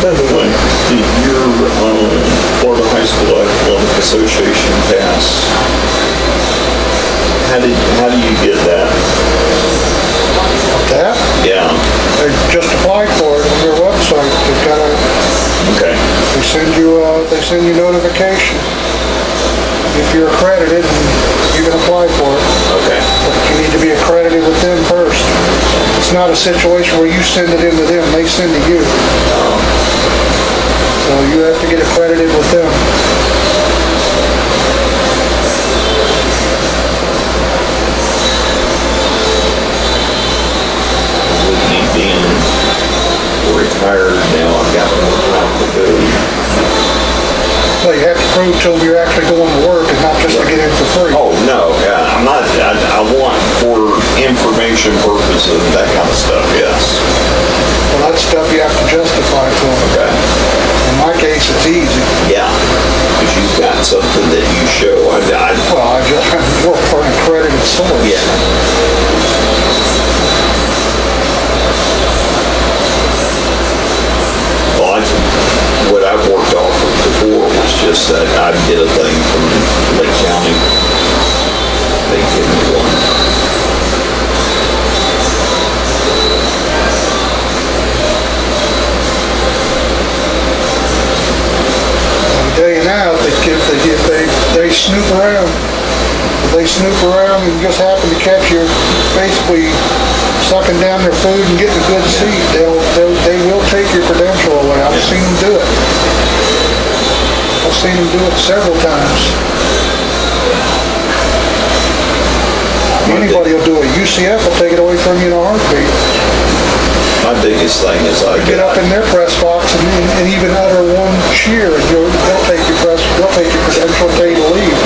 By the way, did your Florida High School Athletic Association pass? How do you get that? That, Yeah. they just applied for it on their website. They've got a, Okay. they send you notification. If you're accredited, you can apply for it. Okay. But you need to be accredited with them first. It's not a situation where you send it into them, they send to you. So you have to get accredited with them. With me being retired now, I've got more time to go. Well, you have to prove to them you're actually going to work and not just to get in for free. Oh, no, yeah, I'm not, I want for information purposes, that kind of stuff, yes. Well, that's stuff you have to justify to them. Okay. In my case, it's easy. Yeah, because you've got something that you show. Well, I just work for an accredited source. Yeah. Well, what I've worked off of before was just that I'd get a thing from Lake County. They give me one. I'll tell you now, if they snoop around, and just happen to catch you basically sucking down their food and getting a good seat, they will take your credential away. I've seen them do it. I've seen them do it several times. Anybody will do it. UCF will take it away from you in a heartbeat. My biggest thing is Get up in their press box and even utter one cheer, and they'll take your credential and tell you to leave.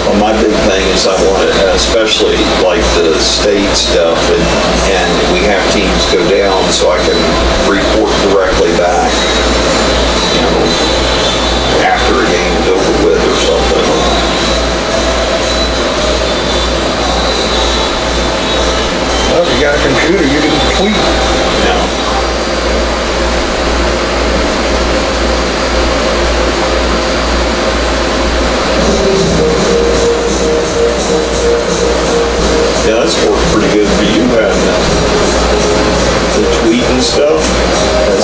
Well, my big thing is I want it, especially like the state stuff, and we have teams go down so I can report directly back, you know, after a game is over with or something. Well, if you got a computer, you can tweet. Yeah. Yeah, that's worked pretty good for you, hasn't it? The tweet and stuff.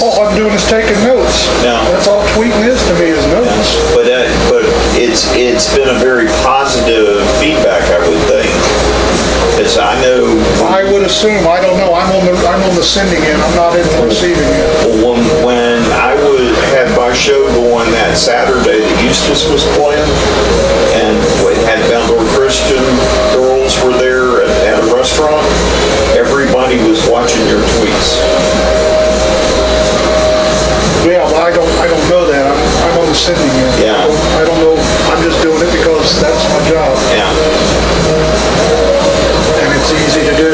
All I'm doing is taking notes. Yeah. That's all tweeting is to me, is notes. But it's been a very positive feedback, I would think. Because I know I would assume, I don't know, I'm on the sending end, I'm not in the receiving end. when I would have my show going that Saturday that Eustis was playing, and we had Belleville Christian girls were there at a restaurant, everybody was watching your tweets. Yeah, well, I don't know that, I'm on the sending end. Yeah. I don't know, I'm just doing it because that's my job, Yeah. and it's easy to do.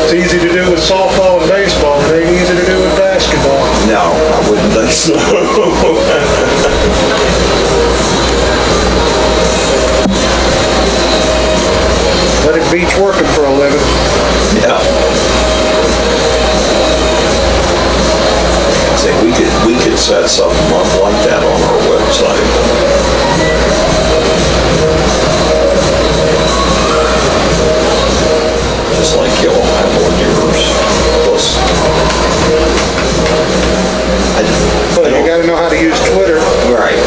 It's easy to do with softball and baseball, it ain't easy to do with basketball. No, I wouldn't think so. But it beats working for a living. Yeah. Say we could set something up like that on our website. Just like y'all. gotta know how to use Twitter. Right.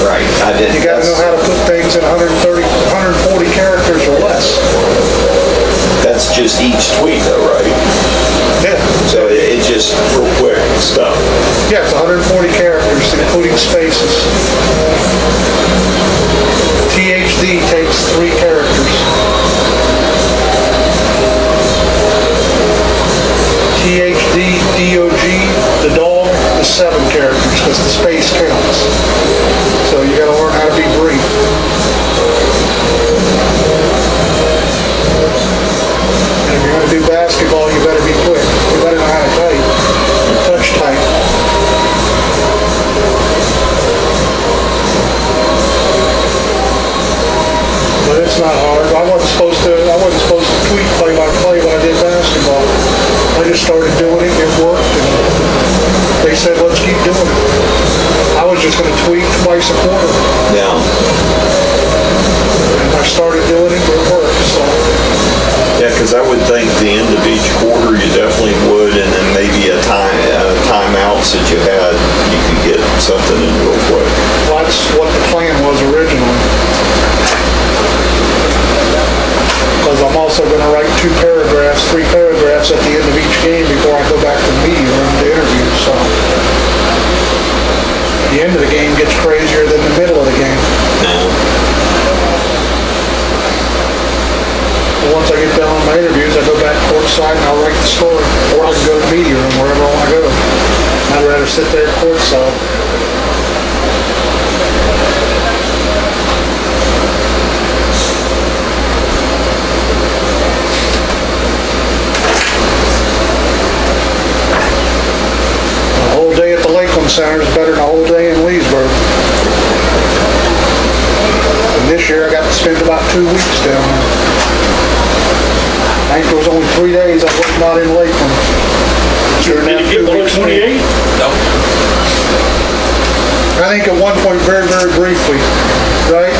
I didn't. You gotta know how to put things in 130, 140 characters or less. That's just each tweet though, right? Yeah. So it's just real quick stuff. Yeah, it's 140 characters, including spaces. THD takes 3 characters. THD, DOG, the dog, is 7 characters, because the space counts. So you gotta learn how to be brief. And if you're gonna do basketball, you better be quick. You better know how to type. Touch type. But it's not hard. I wasn't supposed to tweet play-by-play when I did basketball. I just started doing it, it worked, and they said, let's keep doing it. I was just gonna tweet twice a quarter. Yeah. And I started doing it, it worked, so. Yeah, because I would think the end of each quarter you definitely would, and then maybe a timeouts that you had, you could get something in real quick. Well, that's what the plan was originally. Because I'm also going to write 3 paragraphs at the end of each game before I go back to the media room to interview, so. The end of the game gets crazier than the middle of the game. But once I get done on my interviews, I go back courtside and I'll write the story. Or I can go to the media room, wherever I want to go. I'd rather sit there courtside. A whole day at the Lakeland Center is better than a whole day in Leesburg. And this year I got to spend about 2 weeks down there. I think there was only 3 days I was not in Lakeland. During that 2 weeks. 28? No. I think at one point, very, very briefly, right?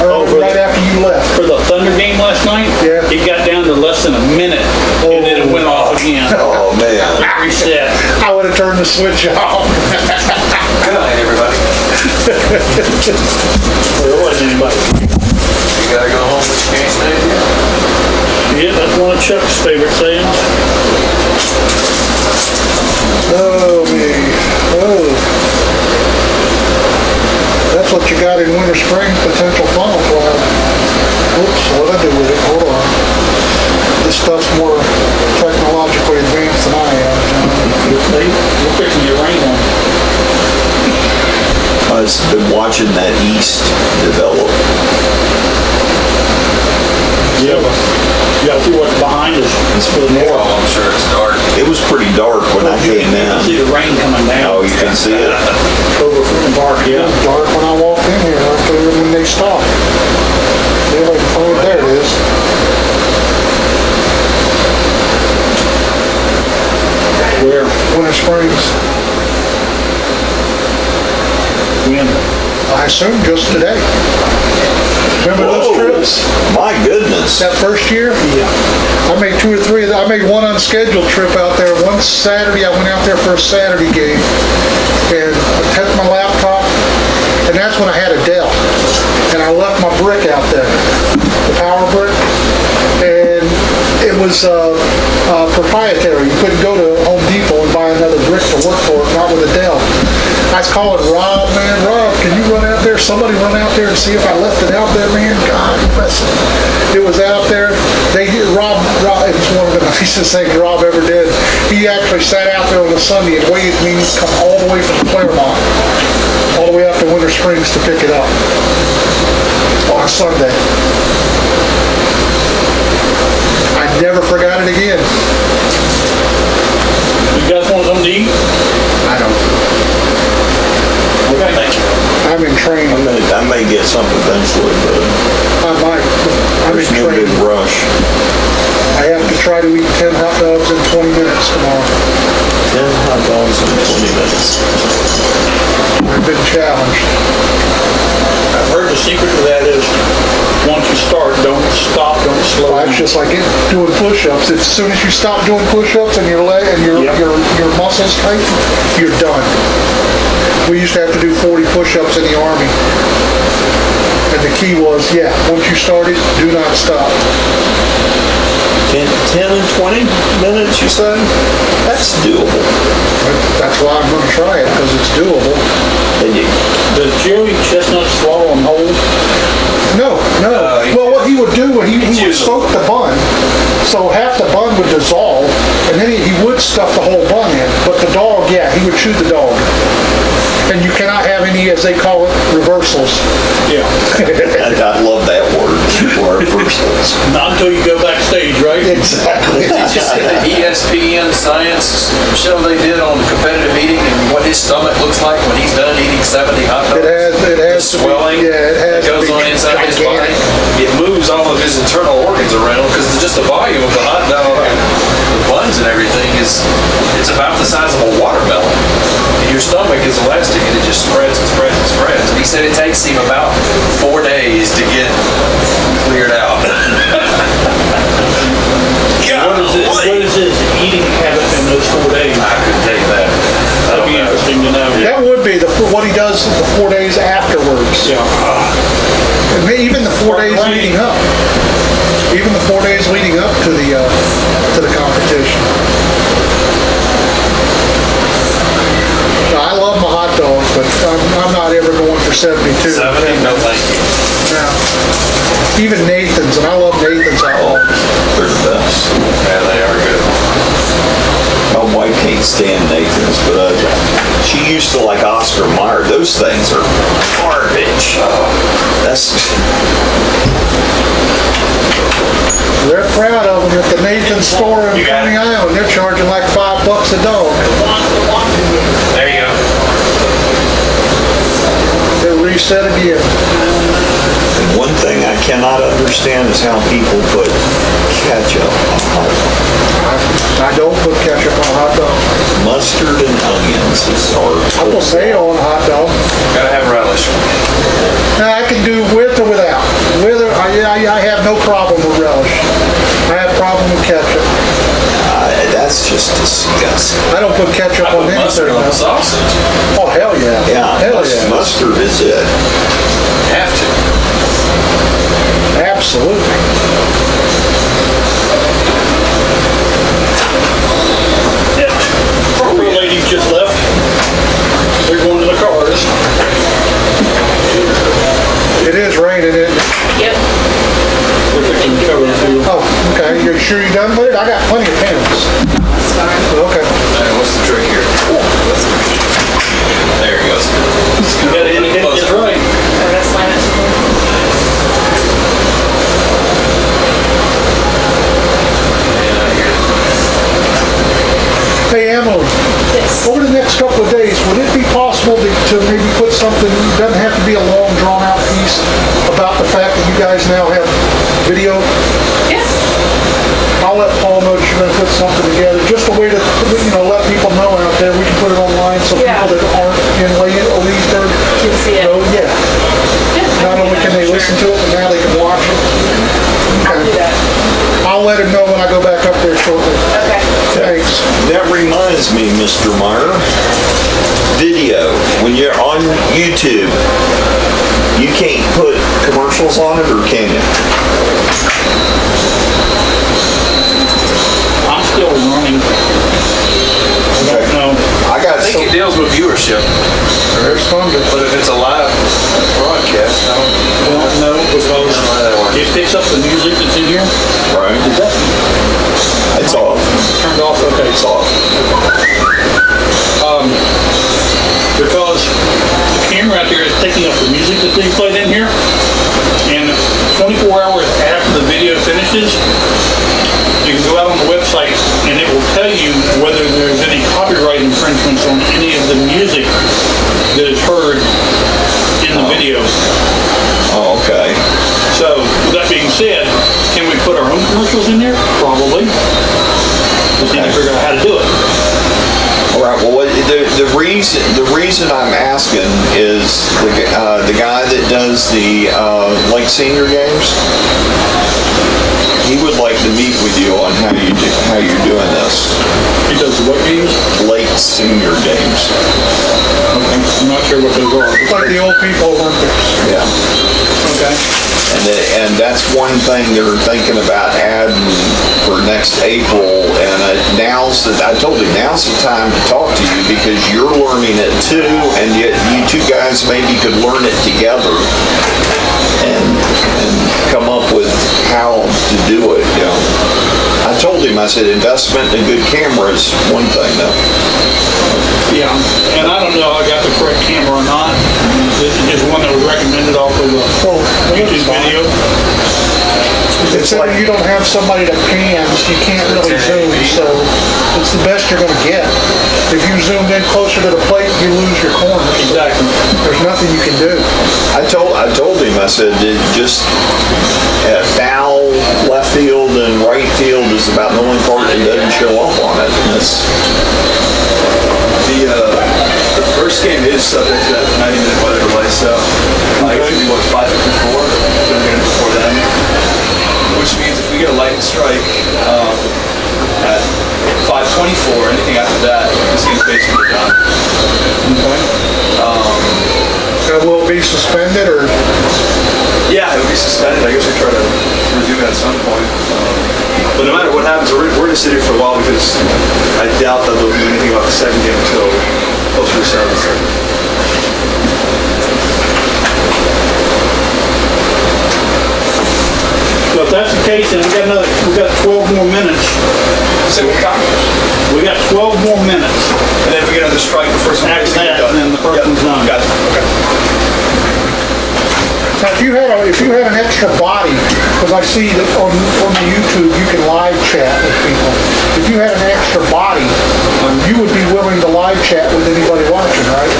Or right after you left. For the Thunder game last night? Yeah. It got down to less than a minute, and then it went off again. Oh man. Reset. I would have turned the switch off. Good night, everybody. There wasn't anybody. You gotta go home with your case maybe? Yeah, that's one of Chuck's favorite sayings. Oh, me. Oh. That's what you got in winter, spring, potential funnel cloud. Oops, what'd I do with it? Hold on. This stuff's more technologically advanced than I am. We're fixing your rain on. I've been watching that east develop. Yeah, but you gotta see what's behind us. It's for the north. Oh, I'm sure it's dark. It was pretty dark when I came You can see in. the rain coming down. Oh, you can see it? Over from the bark, It yeah. was dark when I walked in here, after when they stopped. Yeah, like, oh, there it is. Where? Winter Springs. When? I assume just today. Remember those Whoa. trips? My goodness. That first year? Yeah. I made 2 or 3 of them. I made one unscheduled trip out there. One Saturday, I went out there for a Saturday game. And I took my laptop, and that's when I had a Dell. And I left my brick out there, the power brick. And it was proprietary. You couldn't go to Home Depot and buy another brick to work for it, not with a Dell. I was calling Rob, man, Rob, can you run out there? Somebody run out there and see if I left it out there, man. God bless it. It was out there. Rob, it's one of the nicest things Rob ever did. He actually sat out there on a Sunday and waited for me to come all the way from Claremont, all the way up to Winter Springs to pick it up on a Sunday. I never forgot it again. You guys want something to eat? I don't. Okay. Thank you. I'm in training. I may get something eventually, but I might. I'm in there's no big training. rush. I have to try to eat 10 hot dogs in 20 minutes tomorrow. 10 hot dogs in 20 minutes. I've been challenged. I've heard the secret to that is, once you start, don't stop, don't slow down. It's just like doing push-ups. As soon as you stop doing push-ups and your leg and your muscles tighten, you're done. We used to have to do 40 push-ups in the Army. And the key was, once you started, do not stop. 10 and 20 minutes, you said? That's doable. That's why I'm gonna try it, because it's doable. Does Jerry Chestnut swallow them whole? No. Well, what he would do, he would soak the bun, so half the bun would dissolve, and then he would stuff the whole bun in. But the dog, he would chew the dog. And you cannot have any, as they call it, reversals. Yeah. I love that word, reversals. Not until you go backstage, right? Exactly. Did you see the ESPN science show they did on competitive eating and what his stomach looks like when he's done eating 70 hot dogs? It has The to be, swelling it has that goes to be on inside his body. gigantic. It moves all of his internal organs around because just the volume of the hot dog and the buns and everything it's about the size of a watermelon. And your stomach is elastic and it just spreads and spreads and spreads. And he said it takes him about 4 days to get cleared out. What is his eating habit in those 4 days? I couldn't tell you that. That'd be interesting to know. That would be what he does the 4 days afterwards. Yeah. And even the 4 days leading up. Even the 4 days leading up to the competition. Now, I love my hot dogs, but I'm not ever going for 72. 70? No, thank you. No. Even Nathan's, and I love Nathan's hot dogs. They're the best. Yeah, they are good. My wife can't stand Nathan's, but she used to like Oscar Mayer. Those things are garbage. They're proud of them at the Nathan's store in Coney Island. They're charging like $5 a dog. There you go. They'll reset again. And one thing I cannot understand is how people put ketchup on hot dogs. I don't put ketchup on hot dogs. Mustard and onions I put mayo on a hot dog. Gotta have relish. Now, I can do with or without. I have no problem with relish. I have a problem with ketchup. That's just disgusting. I don't put ketchup I on put anything. mustard on the sausage. Oh, hell yeah. Yeah, Hell yeah. mustard is it. Have to. Absolutely. Poor ladies just left. They're going to the cars. It is raining, isn't it? Yep. We're fixing to cover the field. Oh, okay. You're sure you're done with it? I got plenty of pens. That's fine. Okay. Hey, what's the trick here? There he goes. You gotta indicate it's right. I'm gonna slam it. Hey, Emily, Yes. over the next couple of days, would it be possible to maybe put something, doesn't have to be a long, drawn-out piece, about the fact that you guys now have video? Yes. I'll let Paul know that you're gonna put something together, just a way to, let people know out there. We can put it online so Yeah. people that aren't in Leesburg Can see it. know, yeah. Yeah, I Not do only that, can they sure. listen to it, but now they can watch it. I'll do Okay. that. I'll let him know when I go back up there shortly. Okay. Thanks. That reminds me, Mr. Meyer, video, when you're on YouTube, you can't put commercials on it, or can you? I'm still running. I don't know. I got I think it deals with viewership. There's thunder. But if it's a live broadcast, I don't No, because know how that works. it picks up the music that's in here. right. Is that It's off. turned off? Okay. It's off. Because the camera out there is picking up the music that's being played in here, and 24 hours after the video finishes, you can go out on the website and it will tell you whether there's any copyright infringements on any of the music that is heard in the video. Oh, okay. So, with that being said, can we put our own commercials in there? Probably. Just need to figure out how to do it. All right. Well, the reason I'm asking is the guy that does the Lake Senior games. He would like to meet with you on how you're doing this. He does the what games? Lake Senior games. Okay. I'm not sure what those are. It's like the old people Olympics. Yeah. Okay. And that's one thing they're thinking about adding for next April. And I told him now's the time to talk to you because you're learning it too, and yet you two guys maybe could learn it together and come up with how to do it. You know, I told him, I said investment in a good camera is one thing though. Yeah, and I don't know if I got the correct camera or not. This is just one that was recommended off of a YouTube video. It's like you don't have somebody that pans, you can't really zoom, so it's the best you're gonna get. If you zoomed in closer to the plate, you lose your corners. Exactly. There's nothing you can do. I told him, I said, just foul left field and right field is about the only part that doesn't show up on it. And that's, The first game is subject to that 90-minute weather delay, so it should be, 5:54, 10 minutes before then. Which means if we get a lightning strike at 5:24, anything after that, this game's basically done. Will it be suspended or? Yeah, it would be suspended. I guess we try to resume it at some point. But no matter what happens, we're going to sit here for a while because I doubt that they'll do anything about the second game until closer to 7:30. So if that's the case, then we got 12 more minutes. So we got We got 12 more minutes. And then if we get another strike, the first one After basically that, done. then the first one's done. Gotcha. Okay. Now, if you had an extra body, because I see that on the YouTube, you can live chat with people. If you had an extra body, you would be willing to live chat with anybody watching, right?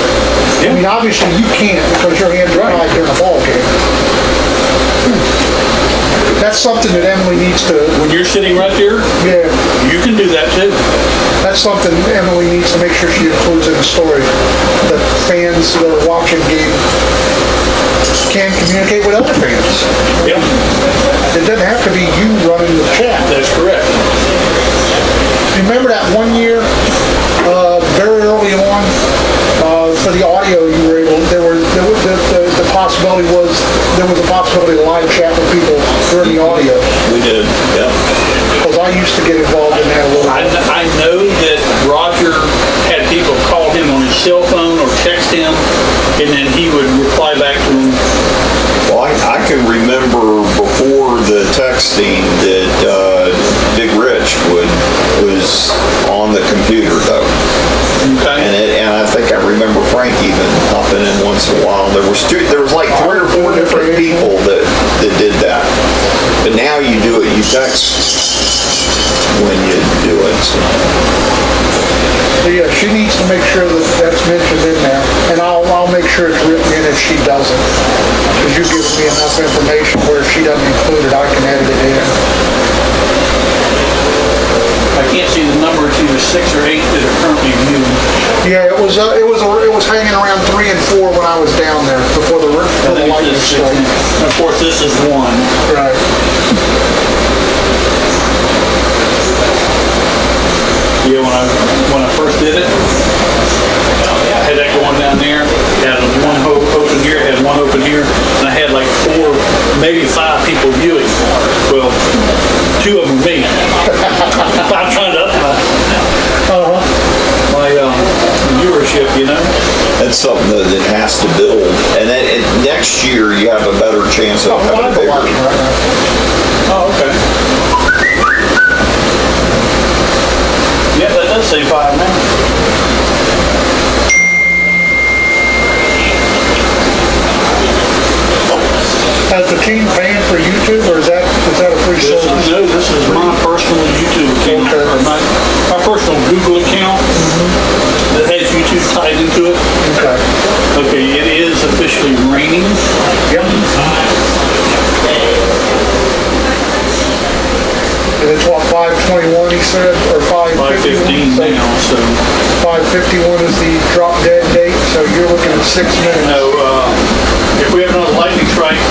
I mean, obviously you can't because your hands are tied during a ball game. That's something that Emily needs to, When you're sitting right there, yeah, you can do that too. that's something Emily needs to make sure she includes in the story. That fans that are watching game can communicate with other fans. Yeah, It doesn't have to be you running the chat. that's correct. Remember that one year, very early on, for the audio, you were able, the possibility was, there was a possibility to live chat with people during the audio. we did, yeah. Because I used to get involved in that a little bit. I know that Roger had people call him on his cell phone or text him, and then he would reply back to them. Well, I can remember before the texting that Big Rich was on the computer though. Okay. And I think I remember Frank even hopping in once in a while. There was like 3 or 4 different people that did that. But now you do it, you text when you do it. So. So yeah, she needs to make sure that that's mentioned in there. And I'll make sure it's written in if she doesn't. Because you give me enough information where if she doesn't include it, I can edit it in. I can't see the number, it's either 6 or 8 that are currently viewing. Yeah, it was hanging around 3 and 4 when I was down there before the I think lightning it's 6. strike. And of course, this is 1. Right. Yeah, when I first did it, I had that going down there, had one open here, had one open here, and I had like 4, maybe 5 people viewing. Well, 2 of them me. I'm trying to up my viewership, you know? That's something that it has to build. And then next year you have a better chance of having a bigger. Oh, okay. Yeah, that does say 5 now. Has the team paying for YouTube, or is that a free This service? no, this is my personal YouTube account, Okay. or my personal Google account that has YouTube tied into it. Okay. Okay, it is officially raining. Yep. And it's what, 5:21 he said, or 5:15? 5:15 now, so. 5:51 is the drop dead date, so you're looking at 6 minutes. No, if we have another lightning strike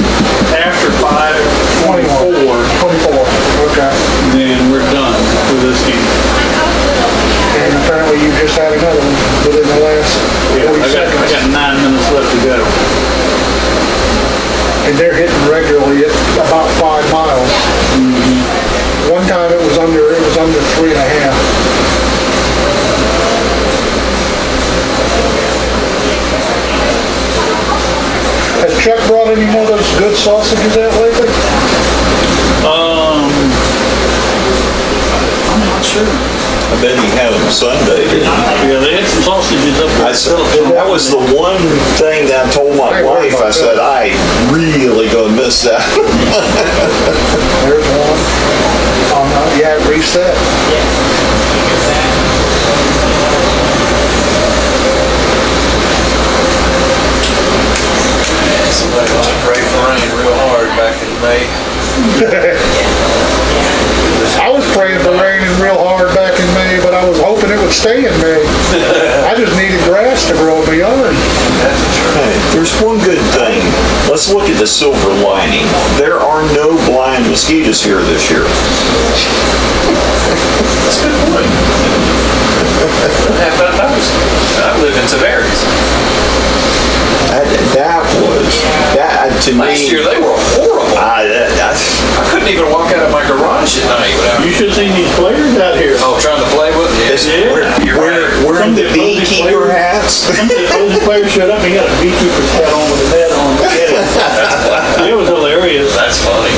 after 5:24, 24, okay. then we're done with this game. And apparently you just had another one within the last 40 seconds. I got got 9 minutes left to go. And they're hitting regularly at about 5 miles. One time it was under 3.5. Has Chuck brought any more of those good sausages out lately? I'm not sure. I bet he had them Sunday. Yeah, they had some sausages up there. That was the one thing that I told my wife. I said, I really gonna miss that. There's one. Yeah, reset. Somebody must have prayed for rain real hard back in May. I was praying for raining real hard back in May, but I was hoping it would stay in May. I just needed grass to grow in my yard. Hey, there's one good thing. Let's look at the silver lining. There are no blind mosquitoes here this year. That's a good point. I live in Tavares. That to me. Last year they were horrible. I couldn't even walk out of my garage at night without. You should have seen these players out here. Oh, trying to play with it? Yeah. You're right. Wearing the beekeeper hats. Some of the opposing players showed up and he got a beekeeper's hat on with a net on. It was hilarious. That's funny.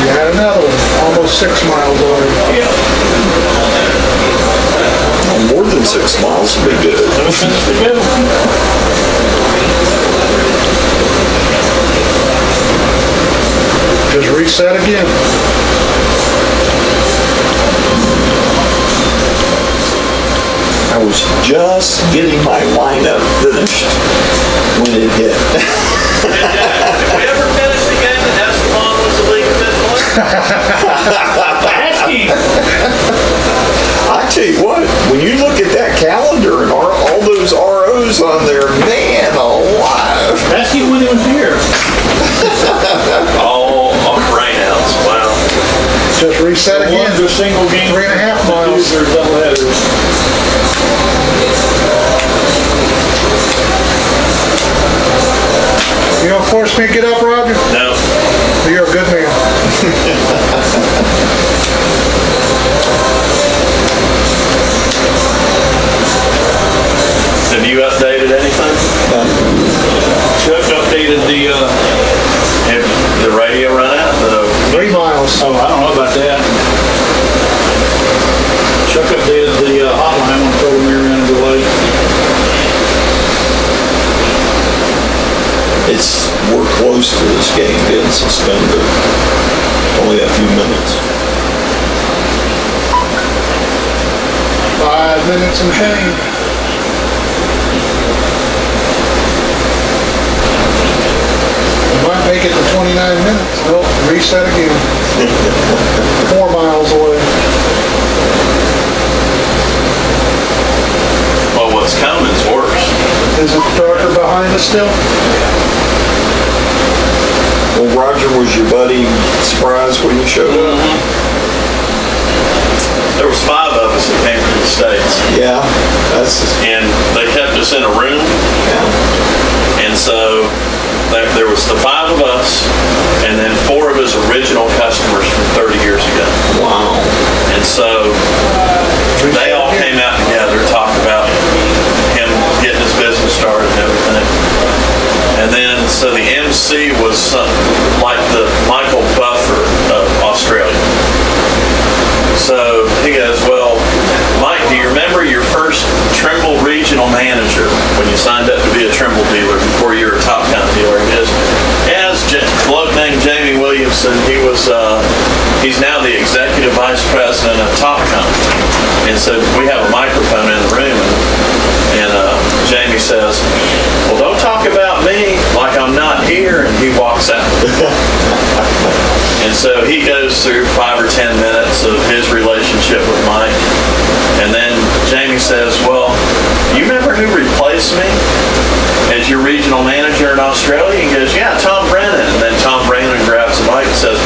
You had another one, almost 6 miles away. More than 6 miles would be good. Just reset again. I was just getting my lineup finished when it hit. Did we ever finish the game that Esteban was the league in this I tell you what, when you look at that calendar and all those ROs on there, man alive. Ask him when he was here. All rainouts, wow. Just reset again. One's a single game. 3.5 miles. Two are double headers. You don't force me to get up, Roger? No. You're a good man. Have you updated anything? Chuck updated Have the radio run out? 3 miles. oh, I don't know about that. Chuck updated the hotline when I told him we were running delay. We're close to this game getting suspended. Only a few minutes. 5 minutes and change. Might make it to 29 minutes. Nope, reset again. 4 miles away. Well, what's coming's worse. Is it darker behind us still? Well, Roger, was your buddy surprised when you showed up? There was 5 of us that came from the States, Yeah, and they kept us in a room, and so there was the 5 of us, and then 4 of his original customers from 30 years ago. wow. And so they all came out together, talked about him getting his business started and everything. And then, so the MC was like the Michael Buffer of Australia. So he goes, well, Mike, do you remember your first Trimble regional manager when you signed up to be a Trimble dealer before you were a Top Gun dealer? He goes, yeah, it's a bloke named Jamie Williamson. He's now the executive vice president of Top Gun. And so we have a microphone in the room, and Jamie says, well, don't talk about me like I'm not here, and he walks out. And so he goes through 5 or 10 minutes of his relationship with Mike. And then Jamie says, well, you remember who replaced me as your regional manager in Australia? He goes, yeah, Tom Brennan. And then Tom Brennan grabs the mic and says,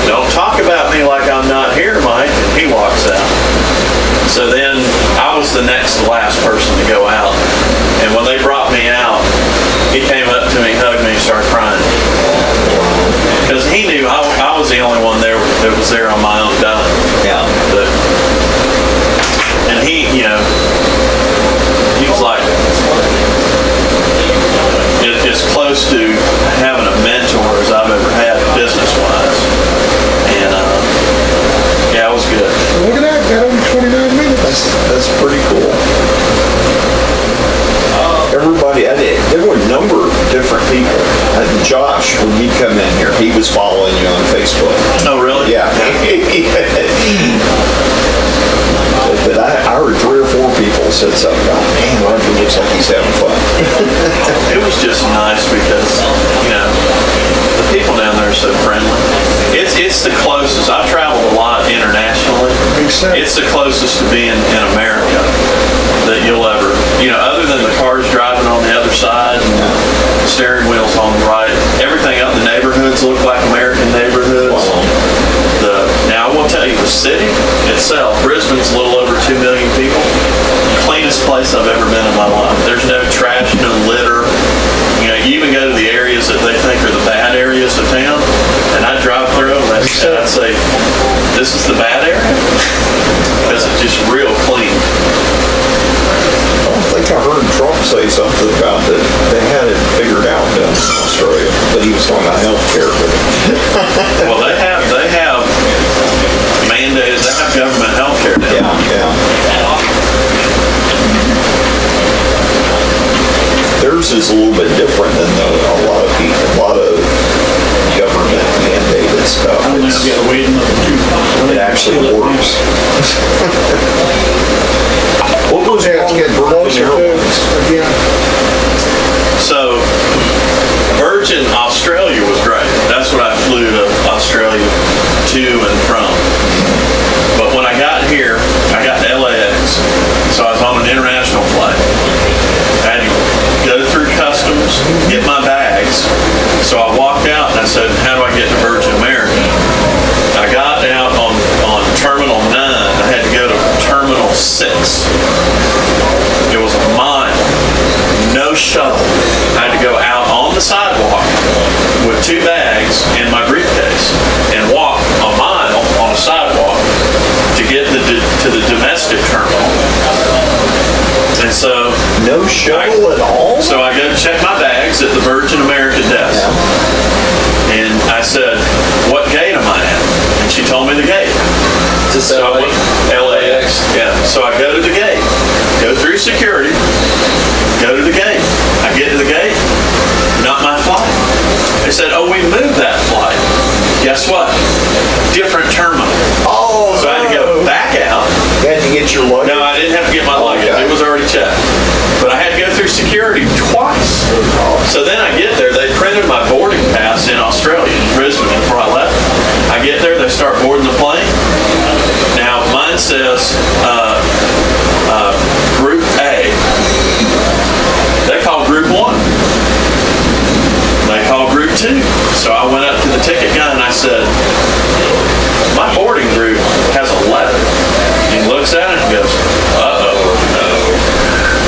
don't talk about me like I'm not here, Mike. And he walks out. So then I was the next to last person to go out. And when they brought me out, he came up to me, hugged me, and started crying. Because he knew I was the only one there that was there on my own dime. Yeah. And he, you know, he was like, as close to having a mentor as I've ever had business-wise. And, yeah, it was good. Look at that, got only 29 minutes. That's pretty cool. Everybody, there were a number of different people. Josh, when he come in here, he was following you on Facebook. Oh, really? Yeah. But I heard 3 or 4 people said something about, man, Roger looks like he's having fun. It was just nice because, you know, the people down there are so friendly. It's the closest. I've traveled a lot internationally. Makes sense. It's the closest to being in America that you'll ever, you know, other than the cars driving on the other side and the steering wheels on the right, everything up in the neighborhoods look like American neighborhoods. Now I will tell you, the city itself, Brisbane's a little over 2 million people. Cleanest place I've ever been in my life. There's no trash, no litter. You know, you even go to the areas that they think are the bad areas of town, and I'd drive through them and I'd say, this is the bad area? Because it's just real clean. I think I heard Trump say something about that they had it figured out in Australia, but he was talking about healthcare. Well, they have mandated, they have government healthcare now. Yeah. Theirs is a little bit different than a lot of people, a lot of government mandated stuff. It actually works. What goes Yeah, it's wrong with getting Virgin closer to, Airlines? again. So, Virgin Australia was great. That's what I flew to Australia to and from. But when I got here, I got to LAX. So I was on an international flight. I had to go through customs, get my bags. So I walked out and I said, how do I get to Virgin America? I got out on Terminal 9. I had to go to Terminal 6. It was a mile. No shuttle. I had to go out on the sidewalk with 2 bags and my briefcase and walk a mile on a sidewalk to get to the domestic terminal. And so No shuttle at all? So I go to check my bags at the Virgin America desk. And I said, what gate am I at? And she told me the gate. So I went, LAX. Yeah. So I go to the gate, go through security, go to the gate. I get to the gate, not my flight. They said, oh, we moved that flight. Guess what? Different terminal. Oh, So I had to go back out. You had to get your luggage? No, I didn't have to get my luggage. Okay. It was already checked. But I had to go through security twice. So then I get there. They printed my boarding pass in Australia, in Brisbane, before I left. I get there. They start boarding the plane. Now, mine says Group A. They call Group 1. They call Group 2. So I went up to the ticket guy and I said, my boarding group has 11. He looks at it and goes, uh-oh, no.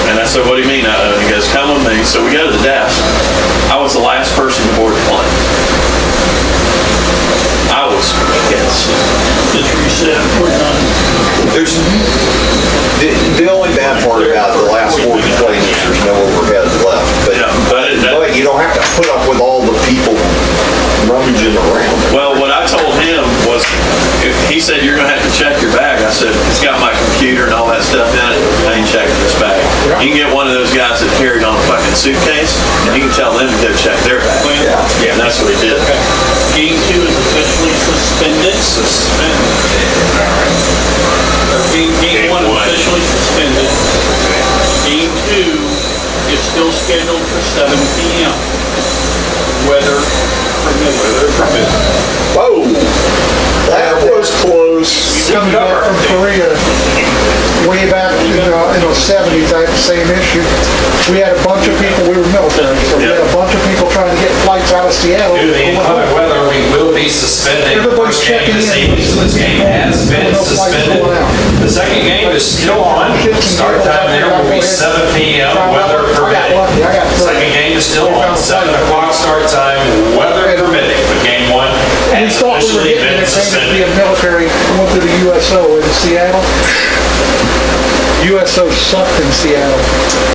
And I said, what do you mean, uh-oh? And he goes, come with me. So we go to the desk. I was the last person to board the plane. I was pissed. Just reset, we're done. There's, the only bad part about the last 40 planes is there's no overhead left. But you don't have to put up with all the people rummaging around. Well, what I told him was, he said, you're going to have to check your bag. I said, it's got my computer and all that stuff in it. I ain't checking this bag. You can get one of those guys that carried on a fucking suitcase, and you can tell them to go check their bag. Yeah, and that's what he did. Game 2 is officially suspended. Game 1 is officially suspended. Game 2 is still scheduled for 7 p.m. Weather permitting. Whoa! That was close. Coming back from Korea, way back in the 70s, I had the same issue. We had a bunch of people, we were military, so we had a bunch of people trying to get flights out of Seattle. Due to the inclement weather, we will be suspending the Everybody's first game checking this in. evening, so this game has been No flights suspended. going out. The second game is still on. Start time there will be 7 p.m., weather I got permitting. lucky, I got Second game is still on, 7 o'clock start time, weather permitting, but game one And we has thought we were officially getting been it, to be suspended. a military, went to the USO in Seattle. USO sucked in Seattle.